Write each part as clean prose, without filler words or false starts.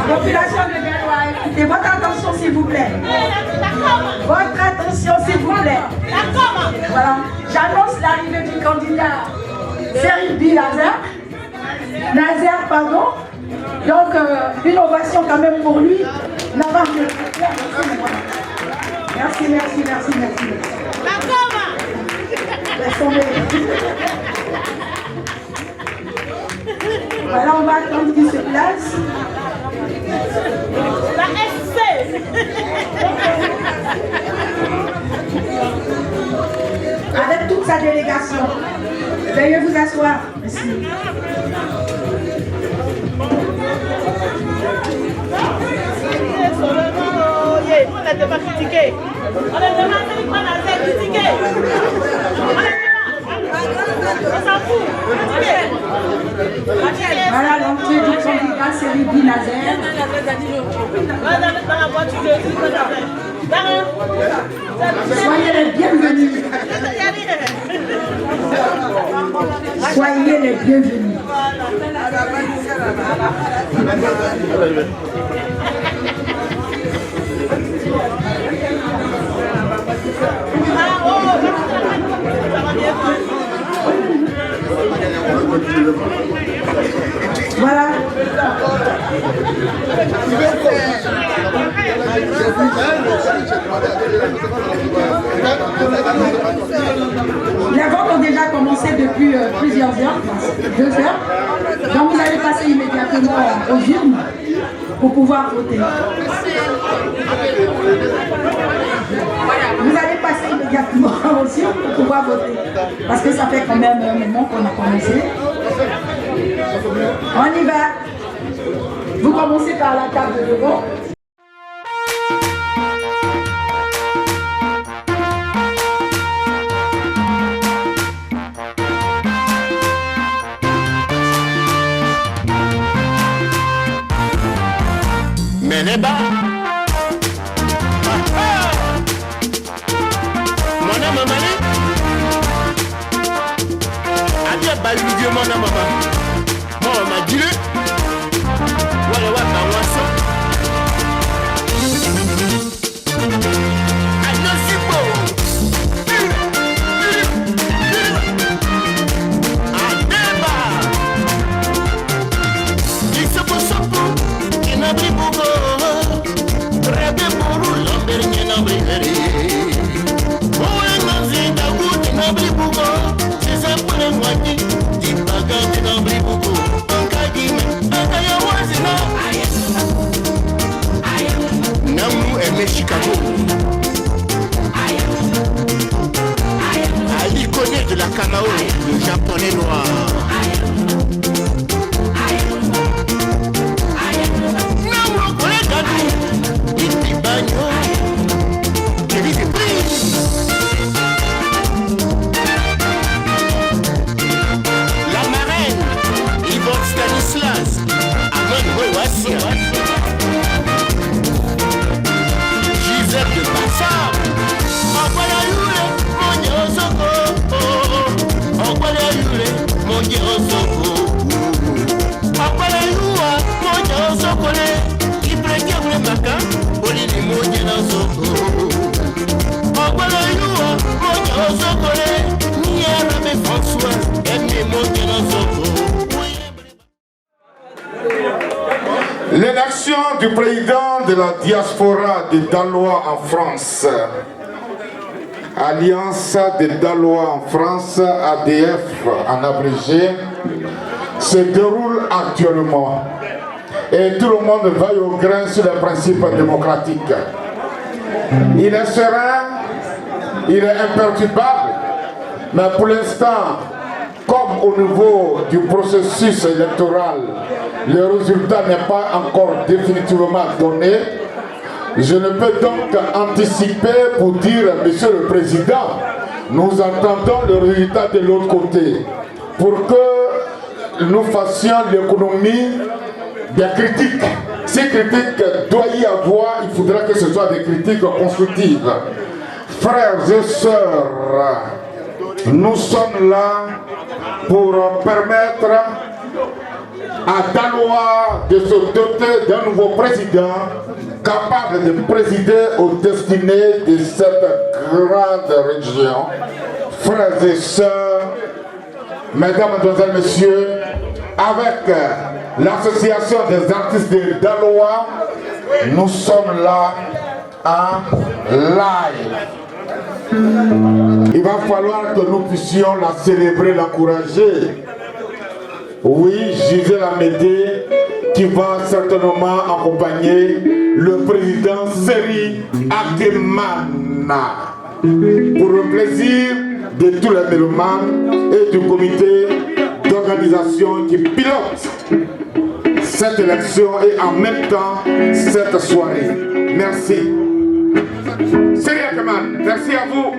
Population de Galois, écoutez, votre attention s'il vous plaît. Votre attention s'il vous plaît. Voilà, j'annonce l'arrivée du candidat Serigne Nazer, pardon. Donc, une ovation quand même pour lui. Merci. Voilà, on va attendre qu'il se place. La SC. Avec toute sa délégation. Veuillez vous asseoir. Merci. On n'était pas critiqué. On était pas critiqué. On s'en fout. Voilà l'entrée du candidat Serigne Nazer. Soyez les bienvenus. Soyez les bienvenus. Voilà. Les votes ont déjà commencé depuis plusieurs heures, 2 heures. Donc vous allez passer immédiatement aux urnes pour pouvoir voter. Vous allez passer immédiatement aux urnes pour pouvoir voter. Parce que ça fait quand même un moment qu'on a commencé. On y va. Vous commencez par la table de devant. Meneba Mwana mamani Adia baludio mwana mama Mwana madile Wale waka wasa blibuko Rebe buru lambere nyena brigari Owe nanzinda kuti na blibuko Sisa pune mwaki Tibaga tina blibuko Ankagime Akaya wazina Namu eme Chicago Ali connaît de la Kamao, le japonais noir La marraine, Yvonne Stanislas, Amon Mouassia, Gisèle de Bassam, Envoyez-le, mon Yosoko, Envoyez-le, mon Yosoko, Envoyez-le, mon Yosoko, Ibrahim Maka, Olini mon Yosoko, Envoyez-le, mon Yosoko, Niara François, Aimé mon Yosoko. L'élection du président de la diaspora des Dalois en France, Alliance des Dalois en France, ADF en abrégé, se déroule actuellement. Et tout le monde veille au grain sur les principes démocratiques. Il est serein, il est imperturbable, mais pour l'instant, comme au niveau du processus électoral, le résultat n'est pas encore définitivement donné, je ne peux donc anticiper pour dire, Monsieur le Président, nous attendons le résultat de l'autre côté, pour que nous fassions l'économie des critiques. Ces critiques doit y avoir, il faudra que ce soit des critiques constructives. Frères et sœurs, nous sommes là pour permettre à Daloa de se doter d'un nouveau président capable de présider aux destinées de cette grande région. Frères et sœurs, mesdames, mademoiselles, messieurs, avec l'association des artistes de Daloa, nous sommes là en live. Il va falloir que nous puissions la célébrer, l'encourager. Oui, Gisèle Amédée qui va certainement accompagner le président Seri Akemana pour le plaisir de tous les mélomanes et du comité d'organisation qui pilote cette élection et en même temps cette soirée. Merci. Seri Akemana, merci à vous.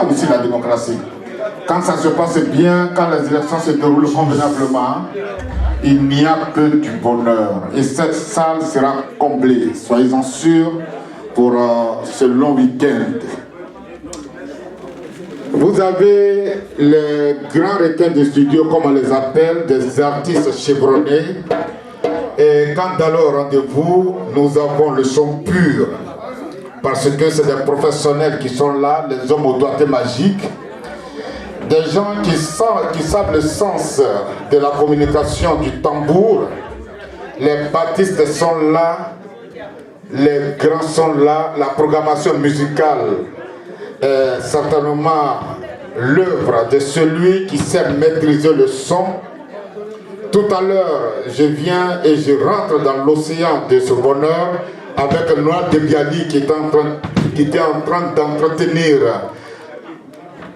Aussi la démocratie. Quand ça se passe bien, quand les élections se déroulent convenablement, il n'y a que du bonheur. Et cette salle sera comblée, soyez-en sûrs, pour ce long week-end. Vous avez les grands requins de studio, comme on les appelle, des artistes chevronnés. Et quand dans leur rendez-vous, nous avons le son pur, parce que c'est des professionnels qui sont là, les hommes aux doigtés magiques, des gens qui savent le sens de la communication du tambour. Les battistes sont là, les grands sont là, la programmation musicale est certainement l'œuvre de celui qui sait maîtriser le son. Tout à l'heure, je viens et je rentre dans l'océan de ce bonheur avec Noël de Bialy qui était en train d'entretenir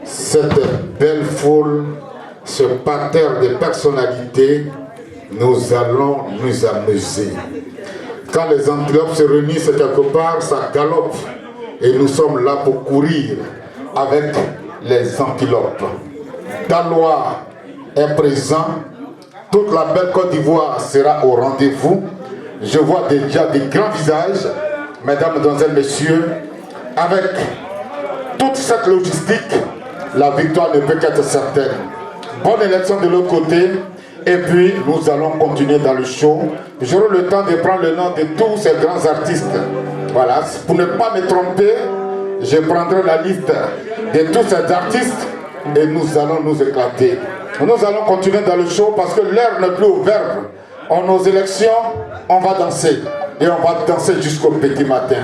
cette belle foule, ce parterre de personnalités. Nous allons nous amuser. Quand les antilopes se réunissent quelque part, ça galope. Et nous sommes là pour courir avec les antilopes. Daloa est présent. Toute la belle Côte d'Ivoire sera au rendez-vous. Je vois déjà des grands visages, mesdames, mesdemoiselles, messieurs. Avec toute cette logistique, la victoire ne peut qu'être certaine. Bonne élection de l'autre côté. Et puis, nous allons continuer dans le show. J'aurai le temps de prendre le nom de tous ces grands artistes. Voilà, pour ne pas me tromper, je prendrai la liste de tous ces artistes et nous allons nous éclater. Nous allons continuer dans le show parce que l'heure n'est plus au verbe. En nos élections, on va danser. Et on va danser jusqu'au petit matin.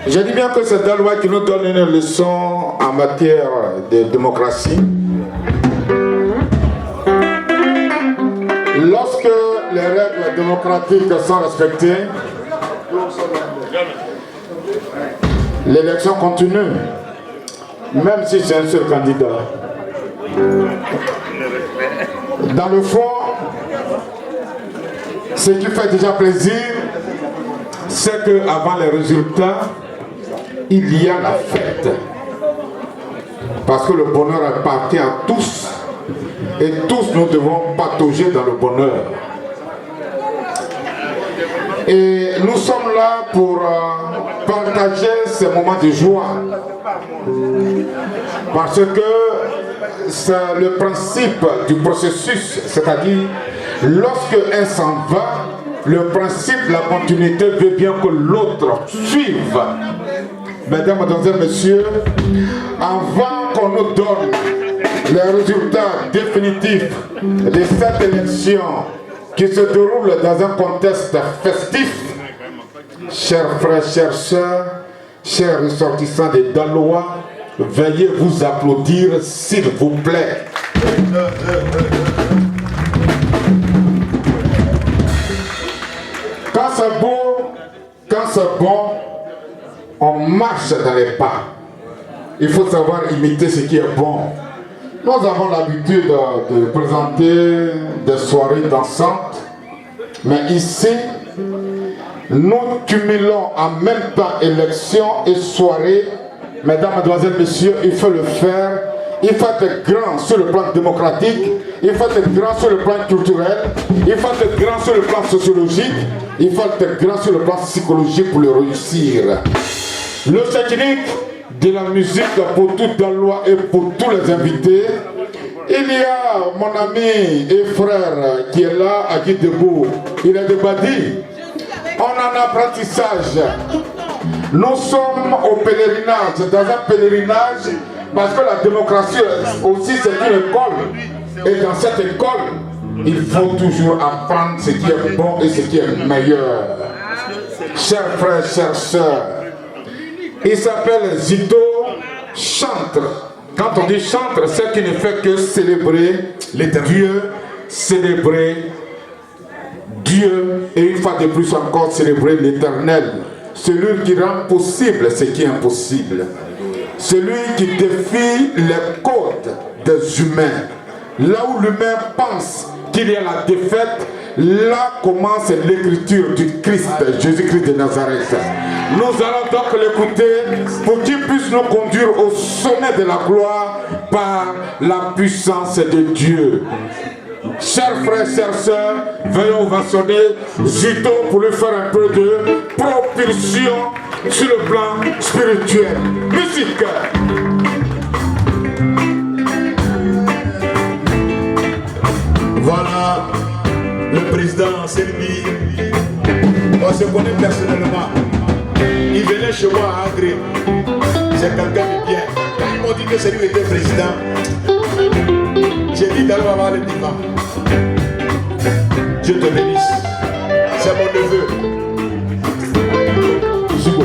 Je dis bien que c'est la loi qui nous donne une leçon en matière de démocratie. Lorsque les règles démocratiques sont respectées, l'élection continue, même si c'est un seul candidat. Dans le fond, ce qui fait déjà plaisir, c'est qu'avant les résultats, il y a la fête. Parce que le bonheur appartient à tous. Et tous nous devons patauger dans le bonheur. Et nous sommes là pour partager ces moments de joie. Parce que c'est le principe du processus. C'est-à-dire, lorsque un s'en va, le principe, la continuité veut bien que l'autre suive. Mesdames, Mademoiselles, Messieurs, avant qu'on nous donne les résultats définitifs de cette élection qui se déroule dans un contexte festif, chers frères, chères sœurs, chers ressortissants des Dalois, veuillez vous applaudir s'il vous plaît. Quand c'est beau, quand c'est bon, on marche dans les pas. Il faut savoir imiter ce qui est bon. Nous avons l'habitude de présenter des soirées dansantes, mais ici, nous cumulons en même temps élection et soirée. Mesdames, Mademoiselles, Messieurs, il faut le faire. Il faut être grand sur le plan démocratique, il faut être grand sur le plan culturel, il faut être grand sur le plan sociologique, il faut être grand sur le plan psychologique pour le réussir. Le technique de la musique pour toute Dalois et pour tous les invités. Il y a mon ami et frère qui est là, à qui debout. Il est de Badi. On a un apprentissage. Nous sommes au pèlerinage, dans un pèlerinage, parce que la démocratie aussi c'est une école. Et dans cette école, il faut toujours apprendre ce qui est bon et ce qui est meilleur. Chers frères, chères sœurs, il s'appelle Zito Chantre. Quand on dit chantre, c'est qu'il ne fait que célébrer Dieu, célébrer Dieu et une fois de plus encore célébrer l'Éternel. Celui qui rend possible ce qui est impossible. Celui qui défie les codes des humains. Là où l'humain pense qu'il y a la défaite, là commence l'écriture du Christ, Jésus-Christ de Nazareth. Nous allons donc l'écouter pour qu'il puisse nous conduire au sommet de la gloire par la puissance de Dieu. Chers frères, chères sœurs, veuillez ovationner Zito pour lui faire un peu de propulsion sur le plan spirituel. Musique. Voilà le président Selmi. On se connaît personnellement. Il venait chez moi à Agré. C'est quelqu'un de bien. Quand ils m'ont dit que c'est lui qui était président, j'ai dit d'aller avoir le divan. Dieu te bénisse. C'est mon neveu. Zugo.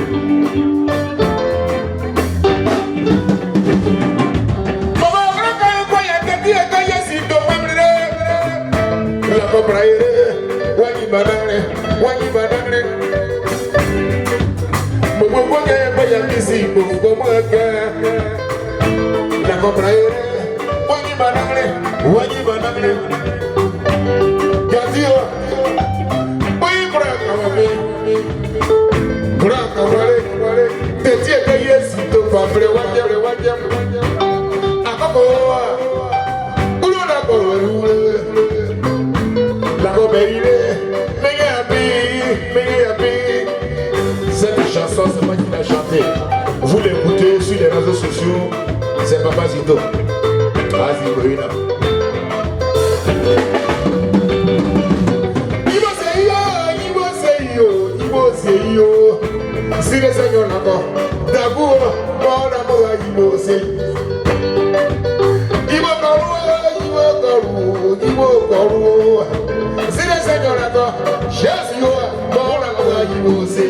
Cette chanson, c'est moi qui l'ai chantée. Vous l'écoutez sur les réseaux sociaux, c'est Papa Zito. Vas-y, Bruna. Si le Seigneur n'entend, d'abord, mon amour à Yimosé. Si le Seigneur n'entend, Jésus, mon amour à Yimosé.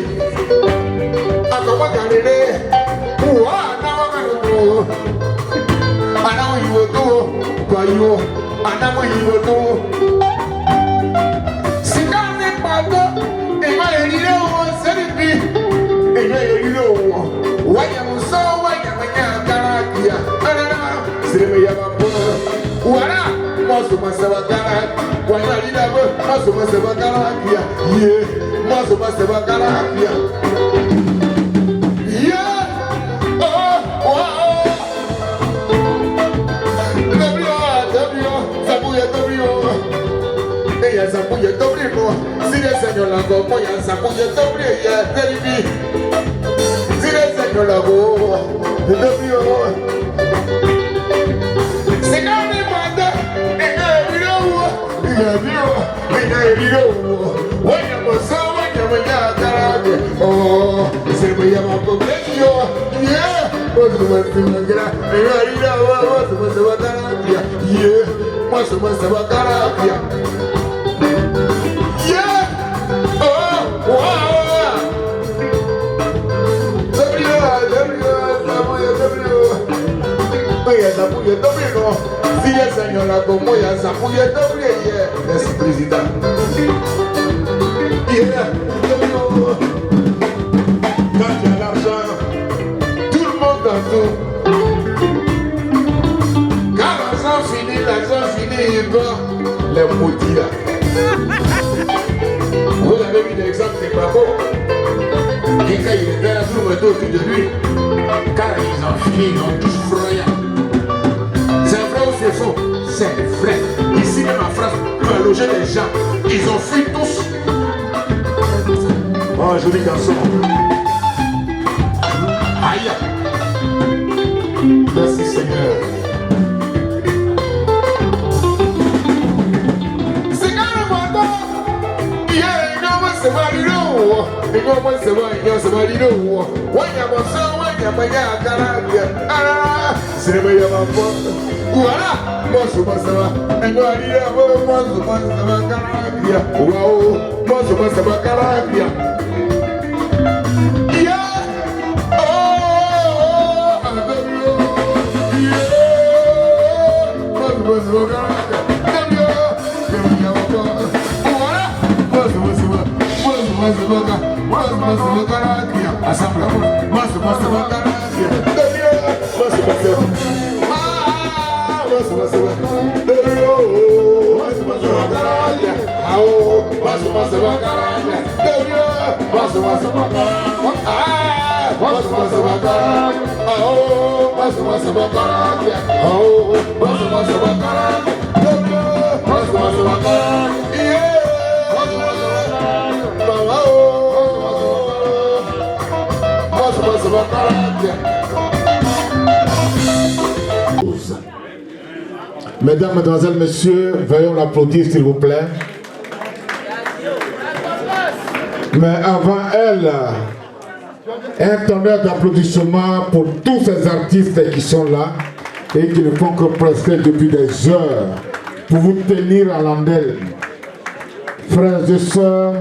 Mesdames, Mesdemoiselles, Messieurs, veuillons l'applaudir s'il vous plaît. Mais avant elle, un tonnerre d'applaudissements pour tous ces artistes qui sont là et qui ne font que prester depuis des heures pour vous tenir à l'andelle. Frères et sœurs,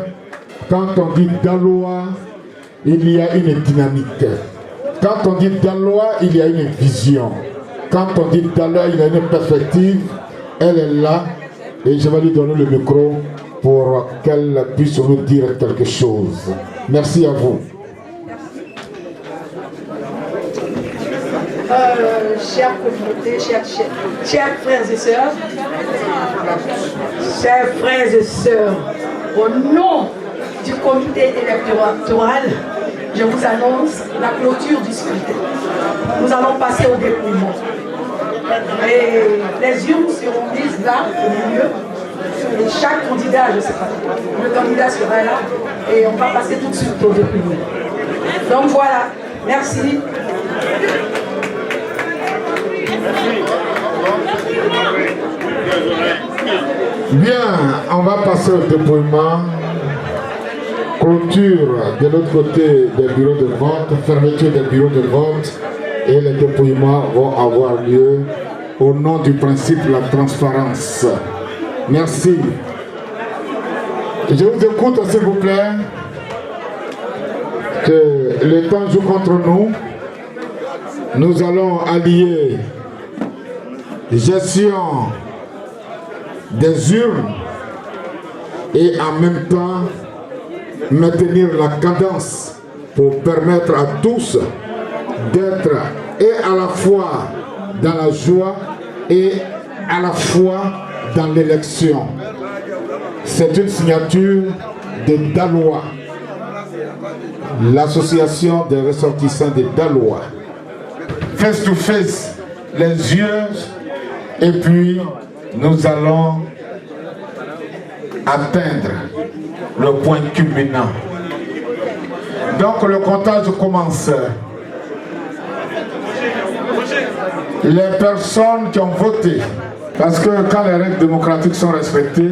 quand on dit Daloa, il y a une dynamique. Quand on dit Daloa, il y a une vision. Quand on dit Daloa, il y a une perspective. Elle est là et je vais lui donner le micro pour qu'elle puisse nous dire quelque chose. Merci à vous. Chère communauté, chers frères et sœurs, au nom du comité électoral, je vous annonce la clôture du scrutin. Nous allons passer au dépouillement. Et les urnes seront mises là, au milieu. Et chaque candidat, je ne sais pas, le candidat sera là. Et on va passer tout de suite au dépouillement. Donc voilà, merci. Bien, on va passer au dépouillement. Clôture de l'autre côté des bureaux de vote, fermeture des bureaux de vote et les dépouillements vont avoir lieu au nom du principe de la transparence. Merci. Je vous écoute s'il vous plaît que Le temps joue contre nous. Nous allons allier gestion des urnes et en même temps maintenir la cadence pour permettre à tous d'être et à la fois dans la joie et à la fois dans l'élection. C'est une signature de Daloa, l'association des ressortissants de Daloa. Face to face, les yeux, et puis nous allons atteindre le point culminant. Donc le comptage commence. Les personnes qui ont voté, parce que quand les règles démocratiques sont respectées,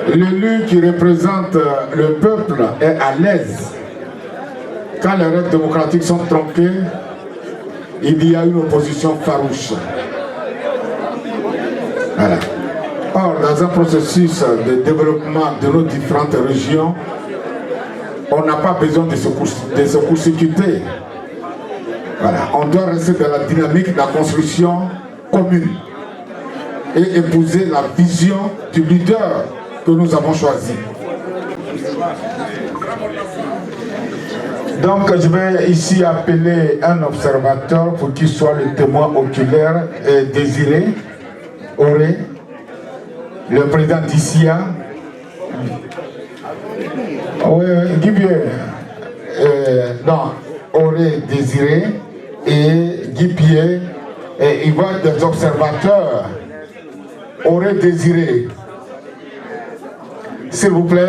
l'élu qui représente le peuple est à l'aise. Quand les règles démocratiques sont trompées, il y a une opposition farouche. Voilà. Or, dans un processus de développement de nos différentes régions, on n'a pas besoin de se court-circuiter. Voilà. On doit rester dans la dynamique de la construction commune et épouser la vision du leader que nous avons choisi. Donc je vais ici appeler un observateur pour qu'il soit le témoin oculaire désiré, Auré, le président d'ICIA. Oui, Guy Pierre. Non, Auré Désiré et Guy Pierre. Et il va être des observateurs. Auré Désiré. S'il vous plaît.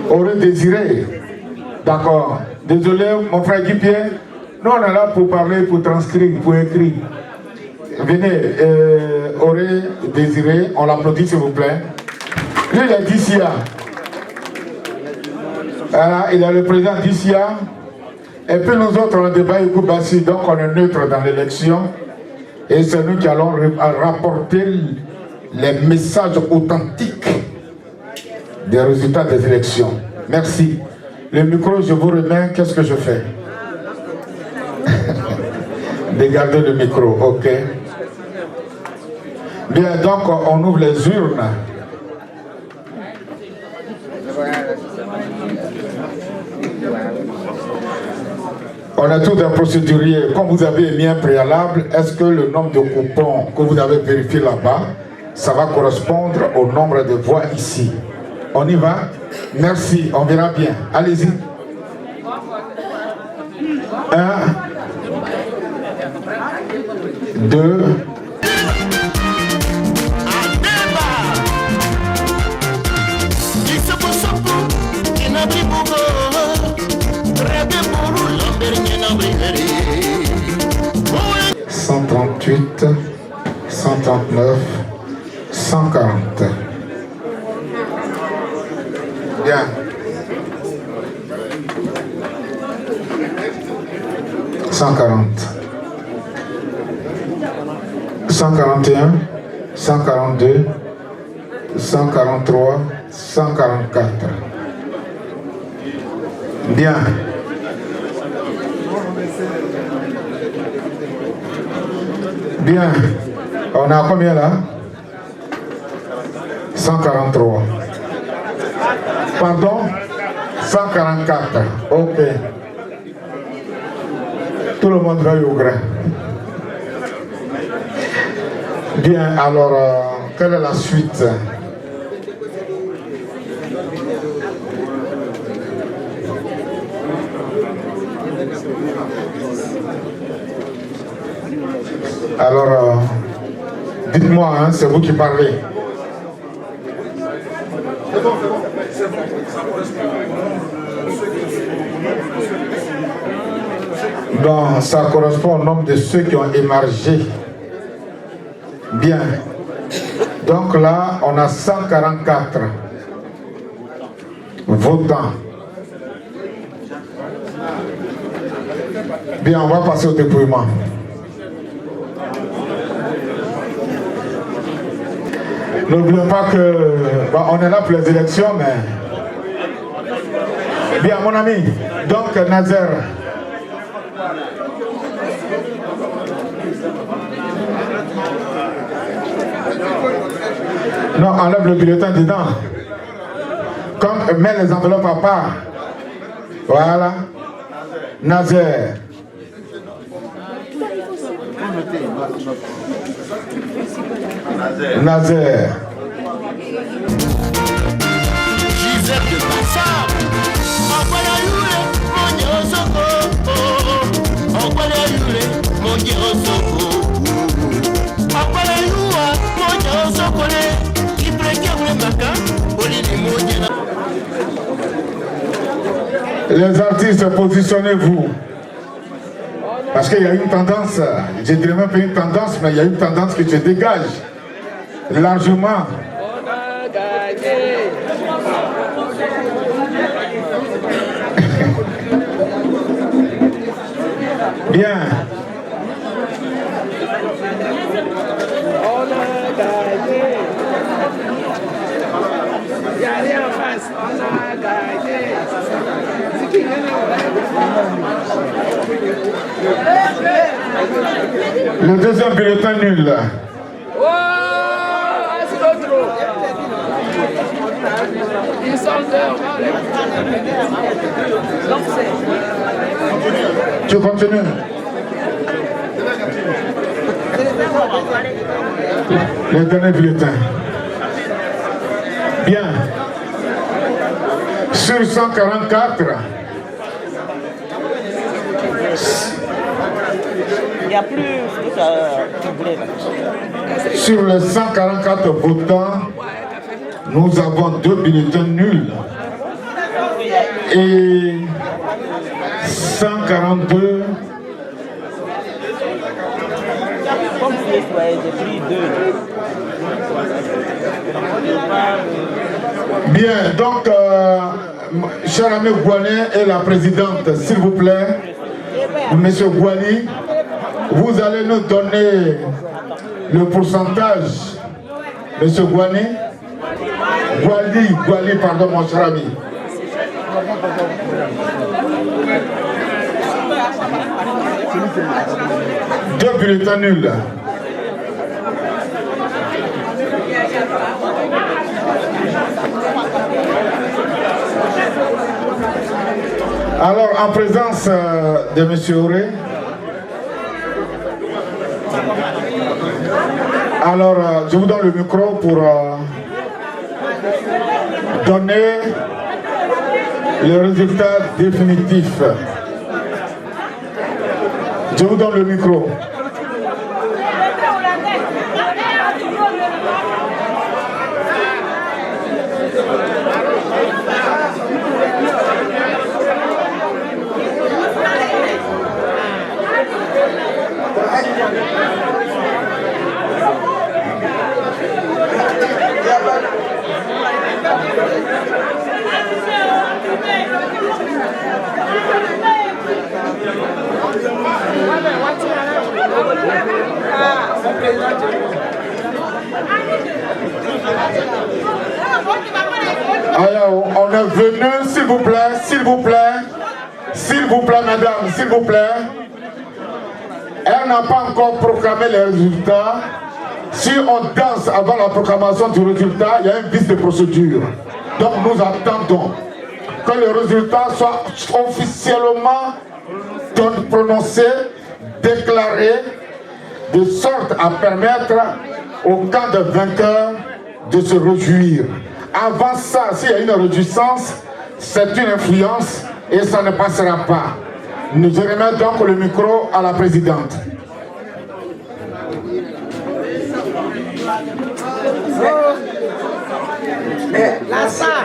Aurait désiré. D'accord. Désolé, mon frère Guy Pierre. Nous, on est là pour parler, pour transcrire, pour écrire. Venez, aurait désiré. On l'applaudit, s'il vous plaît. Lui, il est d'ICIA. Voilà, il est le président d'ICIA. Et puis nous autres, on débat Koubassi, donc on est neutre dans l'élection. Et c'est nous qui allons rapporter les messages authentiques des résultats des élections. Merci. Le micro, je vous remets. Qu'est-ce que je fais? De garder le micro, ok. Bien, donc on ouvre les urnes. On a tous des procéduriers. Comme vous avez mis un préalable, est-ce que le nombre de coupons que vous avez vérifié là-bas, ça va correspondre au nombre de voix ici? On y va? Merci, on verra bien. Allez-y. 1, 2. « 138, 139, 140. Bien. 140. 141, 142, 143, 144. Bien. Bien. On a combien là? 143. Pardon? 144. Ok. Tout le monde va au grain. Bien, alors, quelle est la suite? Alors, dites-moi, hein, c'est vous qui parlez. Donc, ça correspond au nombre de ceux qui ont émargé. Bien. Donc là, on a 144 votants. Bien, on va passer au dépouillement. N'oublions pas que on est là pour les élections, mais Bien, mon ami. Donc, Nazer. Non, enlève le bulletin dedans. Comme mets les enveloppes à part. Voilà. Nazer. Nazer. Gisèle de Bassam. Envoie Yule, mon Dieu Soko. Envoie Yule, mon Dieu Soko. Envoie Yule, mon Dieu Soko. Qui prétend le matin, Olini Moudjena. Les artistes, positionnez-vous. Parce qu'il y a une tendance, je dirais même pas une tendance, mais il y a une tendance qui se dégage largement. On a gagné. Bien. On a gagné. Il n'y a rien en face. On a gagné. C'est qui gagne? Le deuxième bulletin nul. Oh, c'est l'autre. Ils sont deux. Tu continues. Le dernier bulletin. Bien. Sur 144. Il n'y a plus ce que tu voulais là. Sur les 144 votants, nous avons 2 bulletins nuls et 142. Comme vous les soyez, j'ai pris 2. Bien, donc, cher ami Gouané et la présidente, s'il vous plaît, monsieur Gouani, vous allez nous donner le pourcentage. Monsieur Gouani, Gouali, pardon, mon cher ami. Deux bulletins nuls. Alors, en présence de M. Auré, alors je vous donne le micro pour donner le résultat définitif. Je vous donne le micro. Alors, on est venu, s'il vous plaît, madame, s'il vous plaît. Elle n'a pas encore proclamé les résultats. Si on danse avant la proclamation du résultat, il y a un vice de procédure. Donc nous attendons que le résultat soit officiellement prononcé, déclaré, de sorte à permettre au camp de vainqueurs de se réjouir. Avant ça, s'il y a une réjouissance, c'est une influence et ça ne passera pas. Je remets donc le micro à la présidente. La star.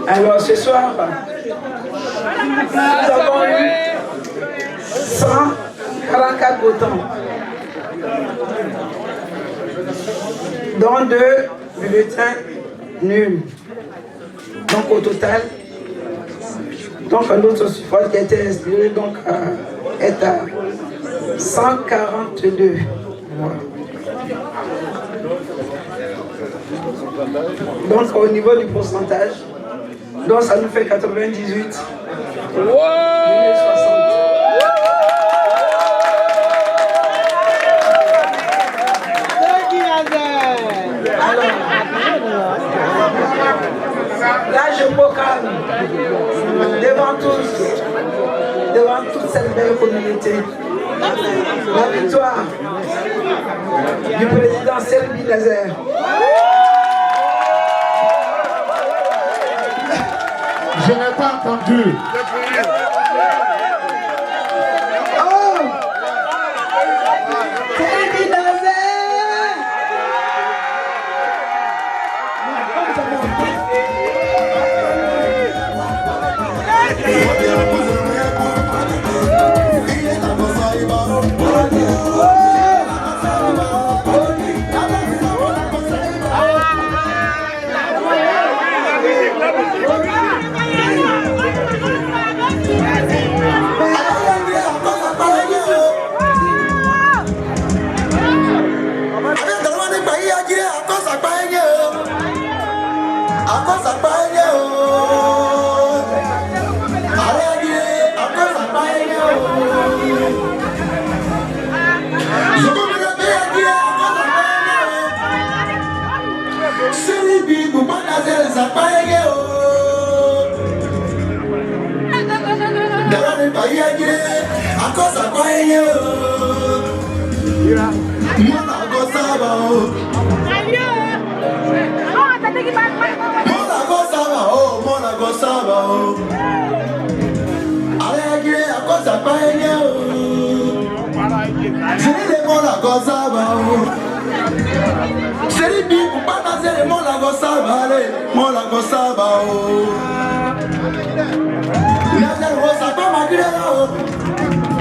Alors ce soir, nous avons eu 144 votants, dont 2 bulletins nuls. Donc au total, donc notre suffrage qui a été expiré donc, est à 142. Voilà. Donc au niveau du pourcentage, donc ça nous fait 98. Wow. 60. Là, je me calme devant toute cette belle communauté. La victoire du président Selby Nazer. Je n'ai pas entendu. Oh! Selby Nazer!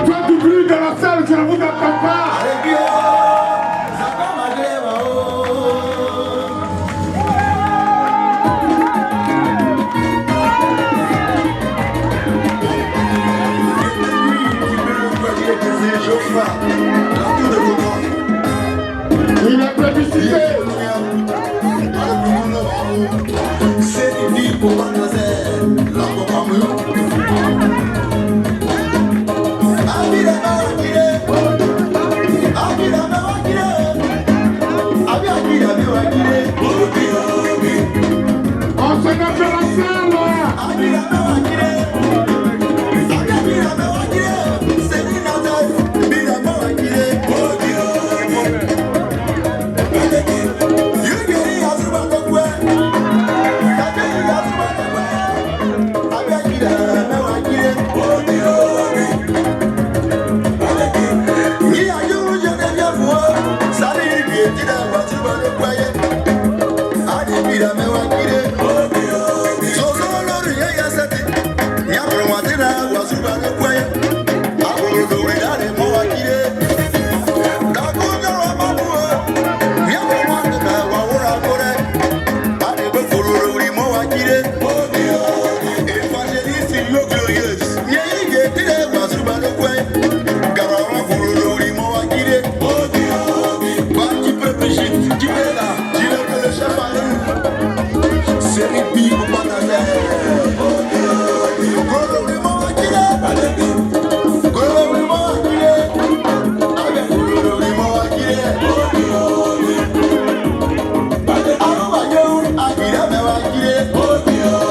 Faites du bruit dans la salle, je ne vous entends pas. Il est plébiscité. C'est une vie pour Banazel, la on se met sur la salle. Oh,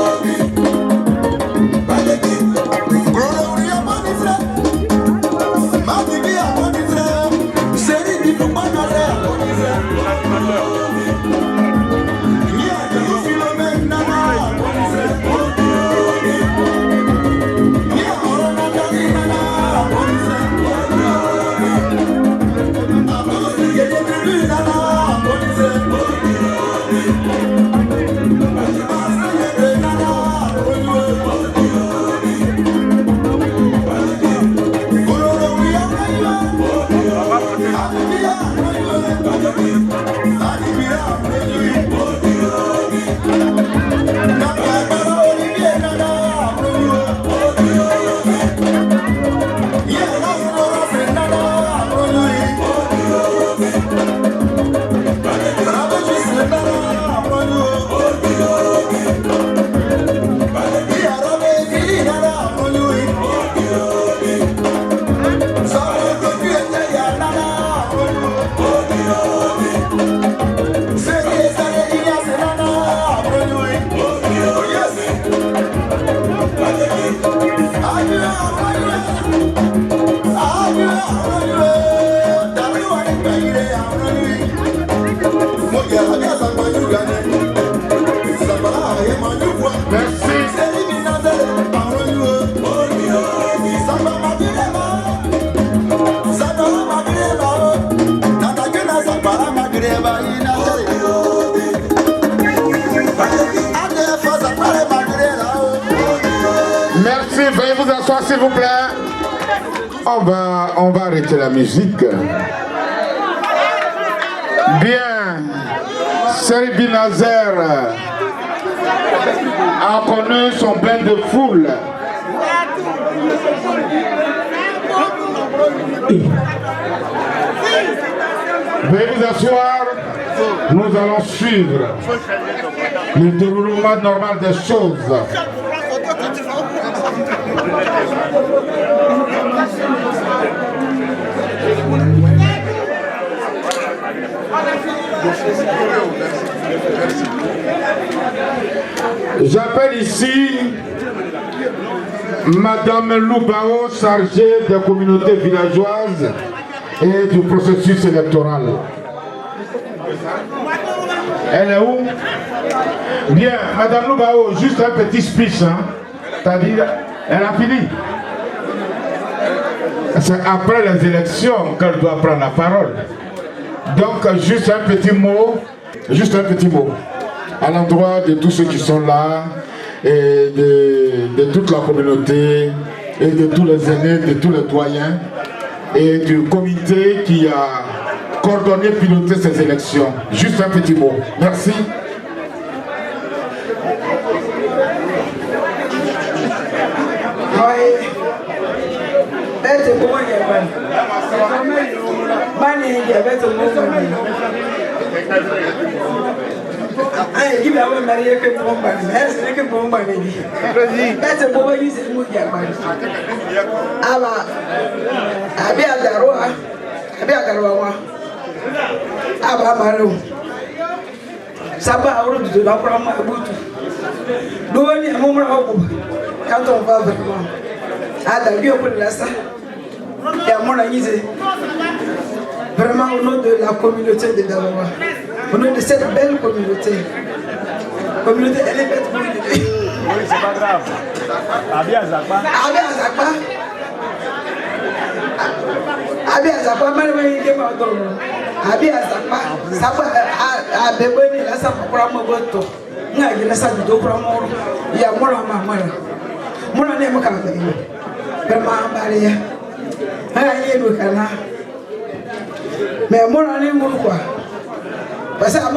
Merci. Merci, veuillez vous asseoir s'il vous plaît. On va arrêter la musique. Bien, Serigne Nazer a connu son bain de foule. Veuillez vous asseoir, nous allons suivre le déroulement normal des choses. J'appelle ici Madame Loubao, chargée des communautés villageoises et du processus électoral. Elle est où? Bien, Madame Loubao, juste un petit speech, hein. C'est-à-dire, elle a fini. C'est après les élections qu'elle doit prendre la parole. Donc, juste un petit mot à l'endroit de tous ceux qui sont là et de toute la communauté et de tous les aînés, de tous les doyens et du comité qui a coordonné, piloté ces élections. Juste un petit mot. Merci. Quand on va vraiment vraiment au nom de la communauté de Daroua, au nom de cette belle communauté, elle est bête. Oui, c'est pas grave. Abi Azakpa, Sapa a bebeni la Sapa pour Moboto. N'a pas sa vidéo pour Moro. Il y a Mora Mamara. Mora n'est pas vraiment barrière. Mais moi, on est quoi? Parce que je suis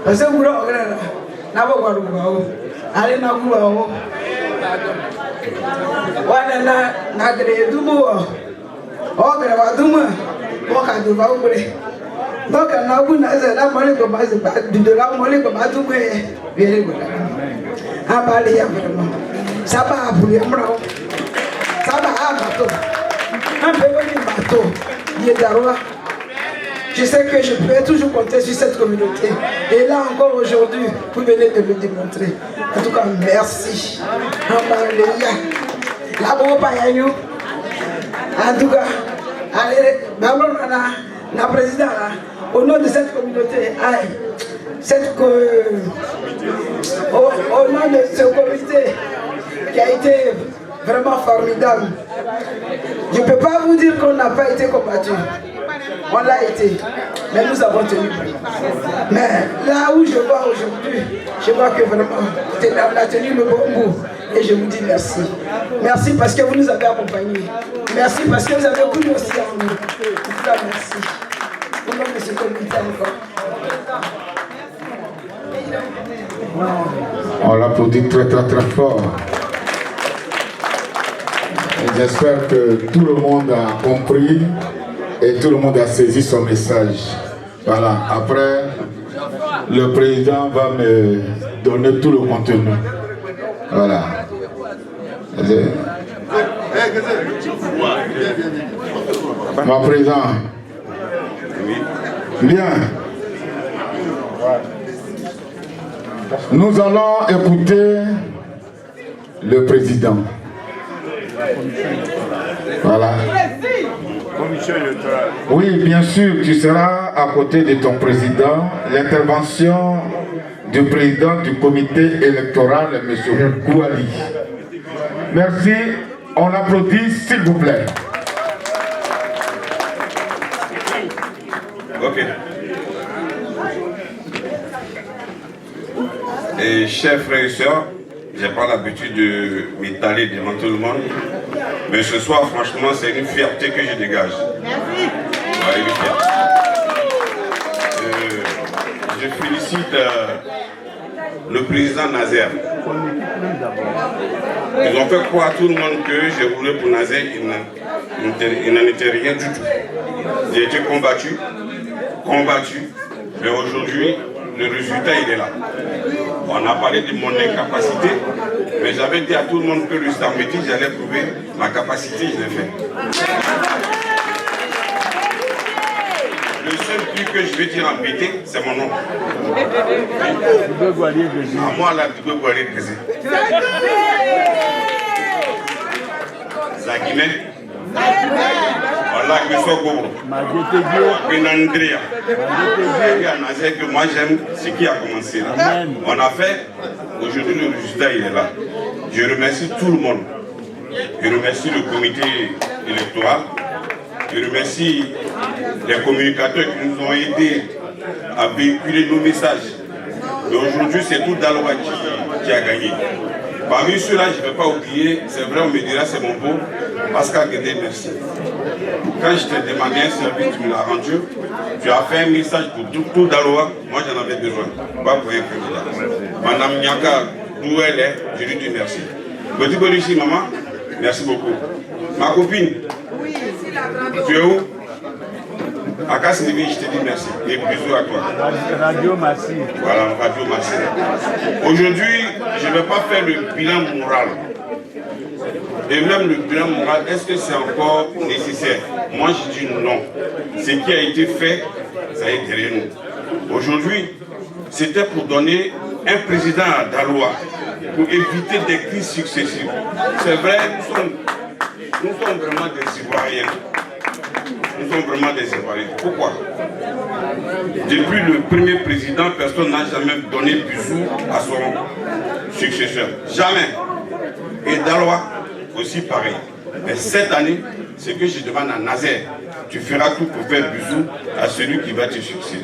parce que vous je sais que je peux toujours compter sur cette communauté. Et là encore aujourd'hui, vous venez de le démontrer. En tout cas, merci. En tout cas, allez, la présidente, au nom de cette communauté, au nom de ce comité qui a été vraiment formidable. Je ne peux pas vous dire qu'on n'a pas été combattu. On l'a été, mais nous avons tenu. Mais là où je vois aujourd'hui, je vois que vraiment, on a tenu le bon bout. Et je vous dis merci. Merci parce que vous nous avez accompagnés. Merci parce que vous avez cru aussi en nous. En tout cas, merci. Au nom de ce comité encore. On l'applaudit très très très fort. J'espère que tout le monde a compris et tout le monde a saisi son message. Voilà, après, le président va me donner tout le contenu. Voilà. Mon président. Bien. Nous allons écouter le président. Voilà. Oui, bien sûr, tu seras à côté de ton président. L'intervention du président du comité électoral, M. Kouali. Merci. On applaudit, s'il vous plaît. Ok. Et chers frères et sœurs, je n'ai pas l'habitude de m'étaler devant tout le monde, mais ce soir, franchement, c'est une fierté que je dégage. Merci. Ouais, une fierté. Je félicite le président Nazer. Ils ont fait croire à tout le monde que j'ai voulu pour Nazer, il n'en était rien du tout. J'ai été combattu, mais aujourd'hui, le résultat il est là. On a parlé de mon incapacité, mais j'avais dit à tout le monde que le Starmétis, j'allais prouver ma capacité, je l'ai fait. Le seul truc que je vais dire en BT, c'est mon nom. À moi, là, tu peux voir les baiser. Zagime. Voilà, que soit Gobro. Andrea. Moi, j'aime ce qui a commencé là. On a fait, aujourd'hui, le résultat, il est là. Je remercie tout le monde. Je remercie le comité électoral. Je remercie les communicateurs qui nous ont aidés à véhiculer nos messages. Et aujourd'hui, c'est tout Daloa qui a gagné. Parmi ceux-là, je ne vais pas oublier, c'est vrai, on me dira, c'est mon beau, Pascal Guédé, merci. Quand je t'ai demandé un service, tu me l'as rendu. Tu as fait un message pour tout Daloa, moi j'en avais besoin, pas pour un candidat. Madame Nyaka, d'où elle est, je lui dis merci. Petit Bolichi, maman, merci beaucoup. Ma copine, tu es où? À Cassinivi, je te dis merci. Et bisous à toi. Radio Massi. Voilà, Radio Massi. Aujourd'hui, je ne vais pas faire le bilan moral. Et même le bilan moral, est-ce que c'est encore nécessaire? Moi, je dis non. Ce qui a été fait, ça est derrière nous. Aujourd'hui, c'était pour donner un président à Daloa, pour éviter des crises successives. C'est vrai, nous sommes vraiment des Ivoiriens. Nous sommes vraiment des Ivoiriens. Pourquoi? Depuis le premier président, personne n'a jamais donné bisou à son successeur. Jamais. Et Daloa, aussi pareil. Mais cette année, ce que je demande à Nazer, tu feras tout pour faire bisou à celui qui va te succéder.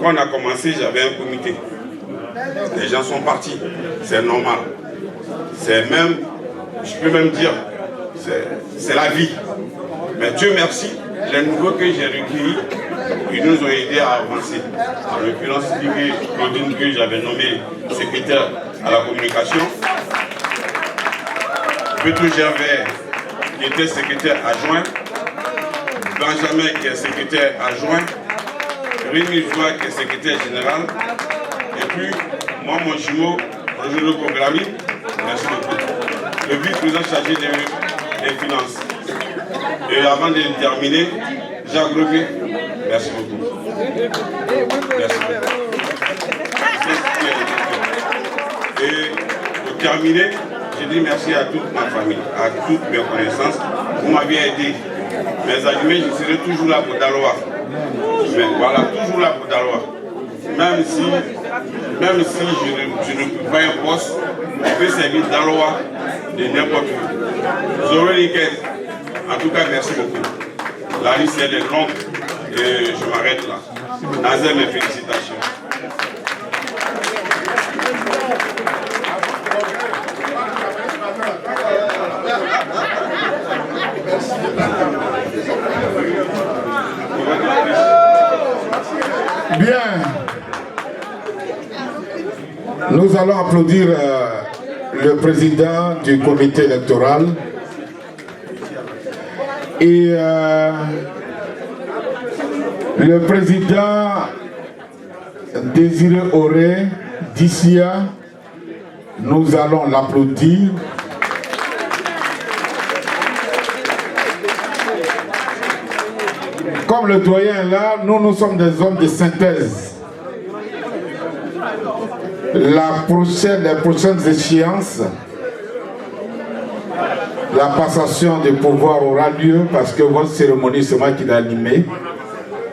Quand on a commencé, j'avais un comité. Les gens sont partis. C'est normal. C'est même, je peux même dire, c'est la vie. Mais Dieu merci, les nouveaux que j'ai recueillis, ils nous ont aidés à avancer. En l'occurrence, Claudine, que j'avais nommé secrétaire à la communication. Petou Gervais, qui était secrétaire adjoint. Benjamin, qui est secrétaire adjoint. Rémi Zoua, qui est secrétaire général. Et puis, moi, mon jumeau, Roger Le Kogrami, merci beaucoup. Le vice-président chargé des finances. Et avant de terminer, Jacques Grevé, merci beaucoup. Merci beaucoup. Et pour terminer, je dis merci à toute ma famille, à toutes mes connaissances. Vous m'avez aidé. Mes amis, je serai toujours là pour Daloa. Mais voilà, toujours là pour Daloa. Même si je ne peux pas un poste, je peux servir Daloa de n'importe où. Zoré Niquet, en tout cas, merci beaucoup. La liste elle est longue et je m'arrête là. Nazer, mes félicitations. Bien. Nous allons applaudir le président du comité électoral et le président Désiré Auré d'ICIA. Nous allons l'applaudir. Comme le doyen est là, nous sommes des hommes de synthèse. Les prochaines échéances, La passation de pouvoir aura lieu parce que votre cérémonie, c'est moi qui l'ai animée.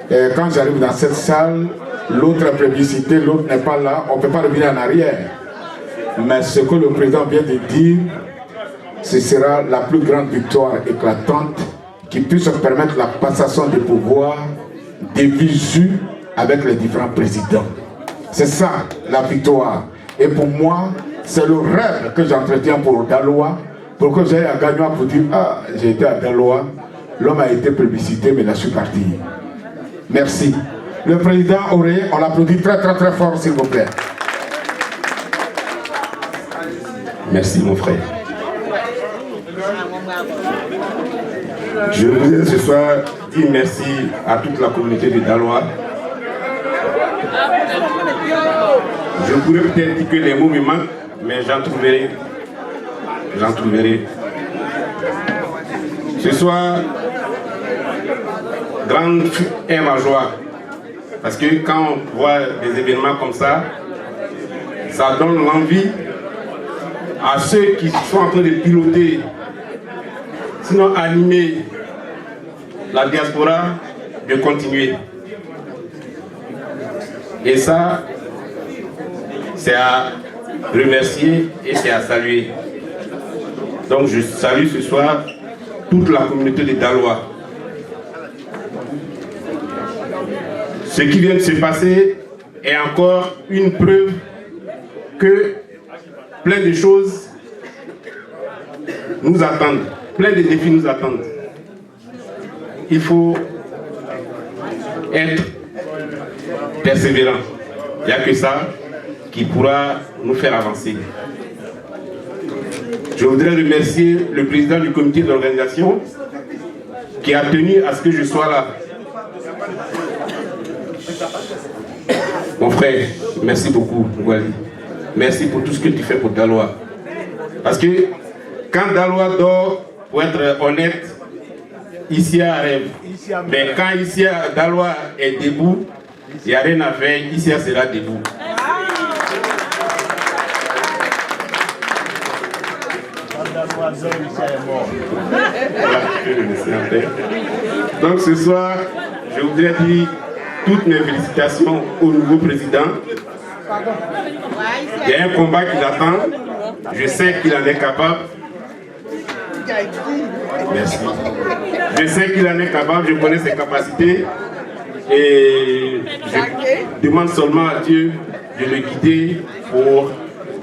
Et quand j'arrive dans cette salle, l'autre est plébiscité, l'autre n'est pas là, on ne peut pas revenir en arrière. Mais ce que le président vient de dire, ce sera la plus grande victoire éclatante qui puisse permettre la passation de pouvoir des visu avec les différents présidents. C'est ça la victoire. Et pour moi, c'est le rêve que j'entretiens pour Daloa, pour que j'aille à Gagnoa pour dire « Ah, j'ai été à Daloa, l'homme a été plébiscité, mais là je suis parti. » Merci. Le président Auré, on l'applaudit très très très fort, s'il vous plaît. Merci mon frère. Je voudrais ce soir dire merci à toute la communauté de Daloa. Je pourrais peut-être dire que les mots me manquent, mais j'en trouverai. J'en trouverai. Ce soir, grande est ma joie. Parce que quand on voit des événements comme ça, ça donne l'envie à ceux qui sont en train de piloter, sinon animer la diaspora, de continuer. Et ça, c'est à remercier et c'est à saluer. Donc je salue ce soir toute la communauté de Daloa. Ce qui vient de se passer est encore une preuve que plein de choses nous attendent, plein de défis nous attendent. Il faut être persévérant. Il n'y a que ça qui pourra nous faire avancer. Je voudrais remercier le président du comité d'organisation qui a tenu à ce que je sois là. Mon frère, merci beaucoup, Wally. Merci pour tout ce que tu fais pour Daloa. Parce que quand Daloa dort, pour être honnête, Isia rêve. Mais quand Isia Daloa est debout, il n'y a rien à faire, Isia sera debout. Donc ce soir, je voudrais dire toutes mes félicitations au nouveau président. Il y a un combat qui l'attend. Je sais qu'il en est capable. Merci. Je sais qu'il en est capable, je connais ses capacités. Et je demande seulement à Dieu de le guider pour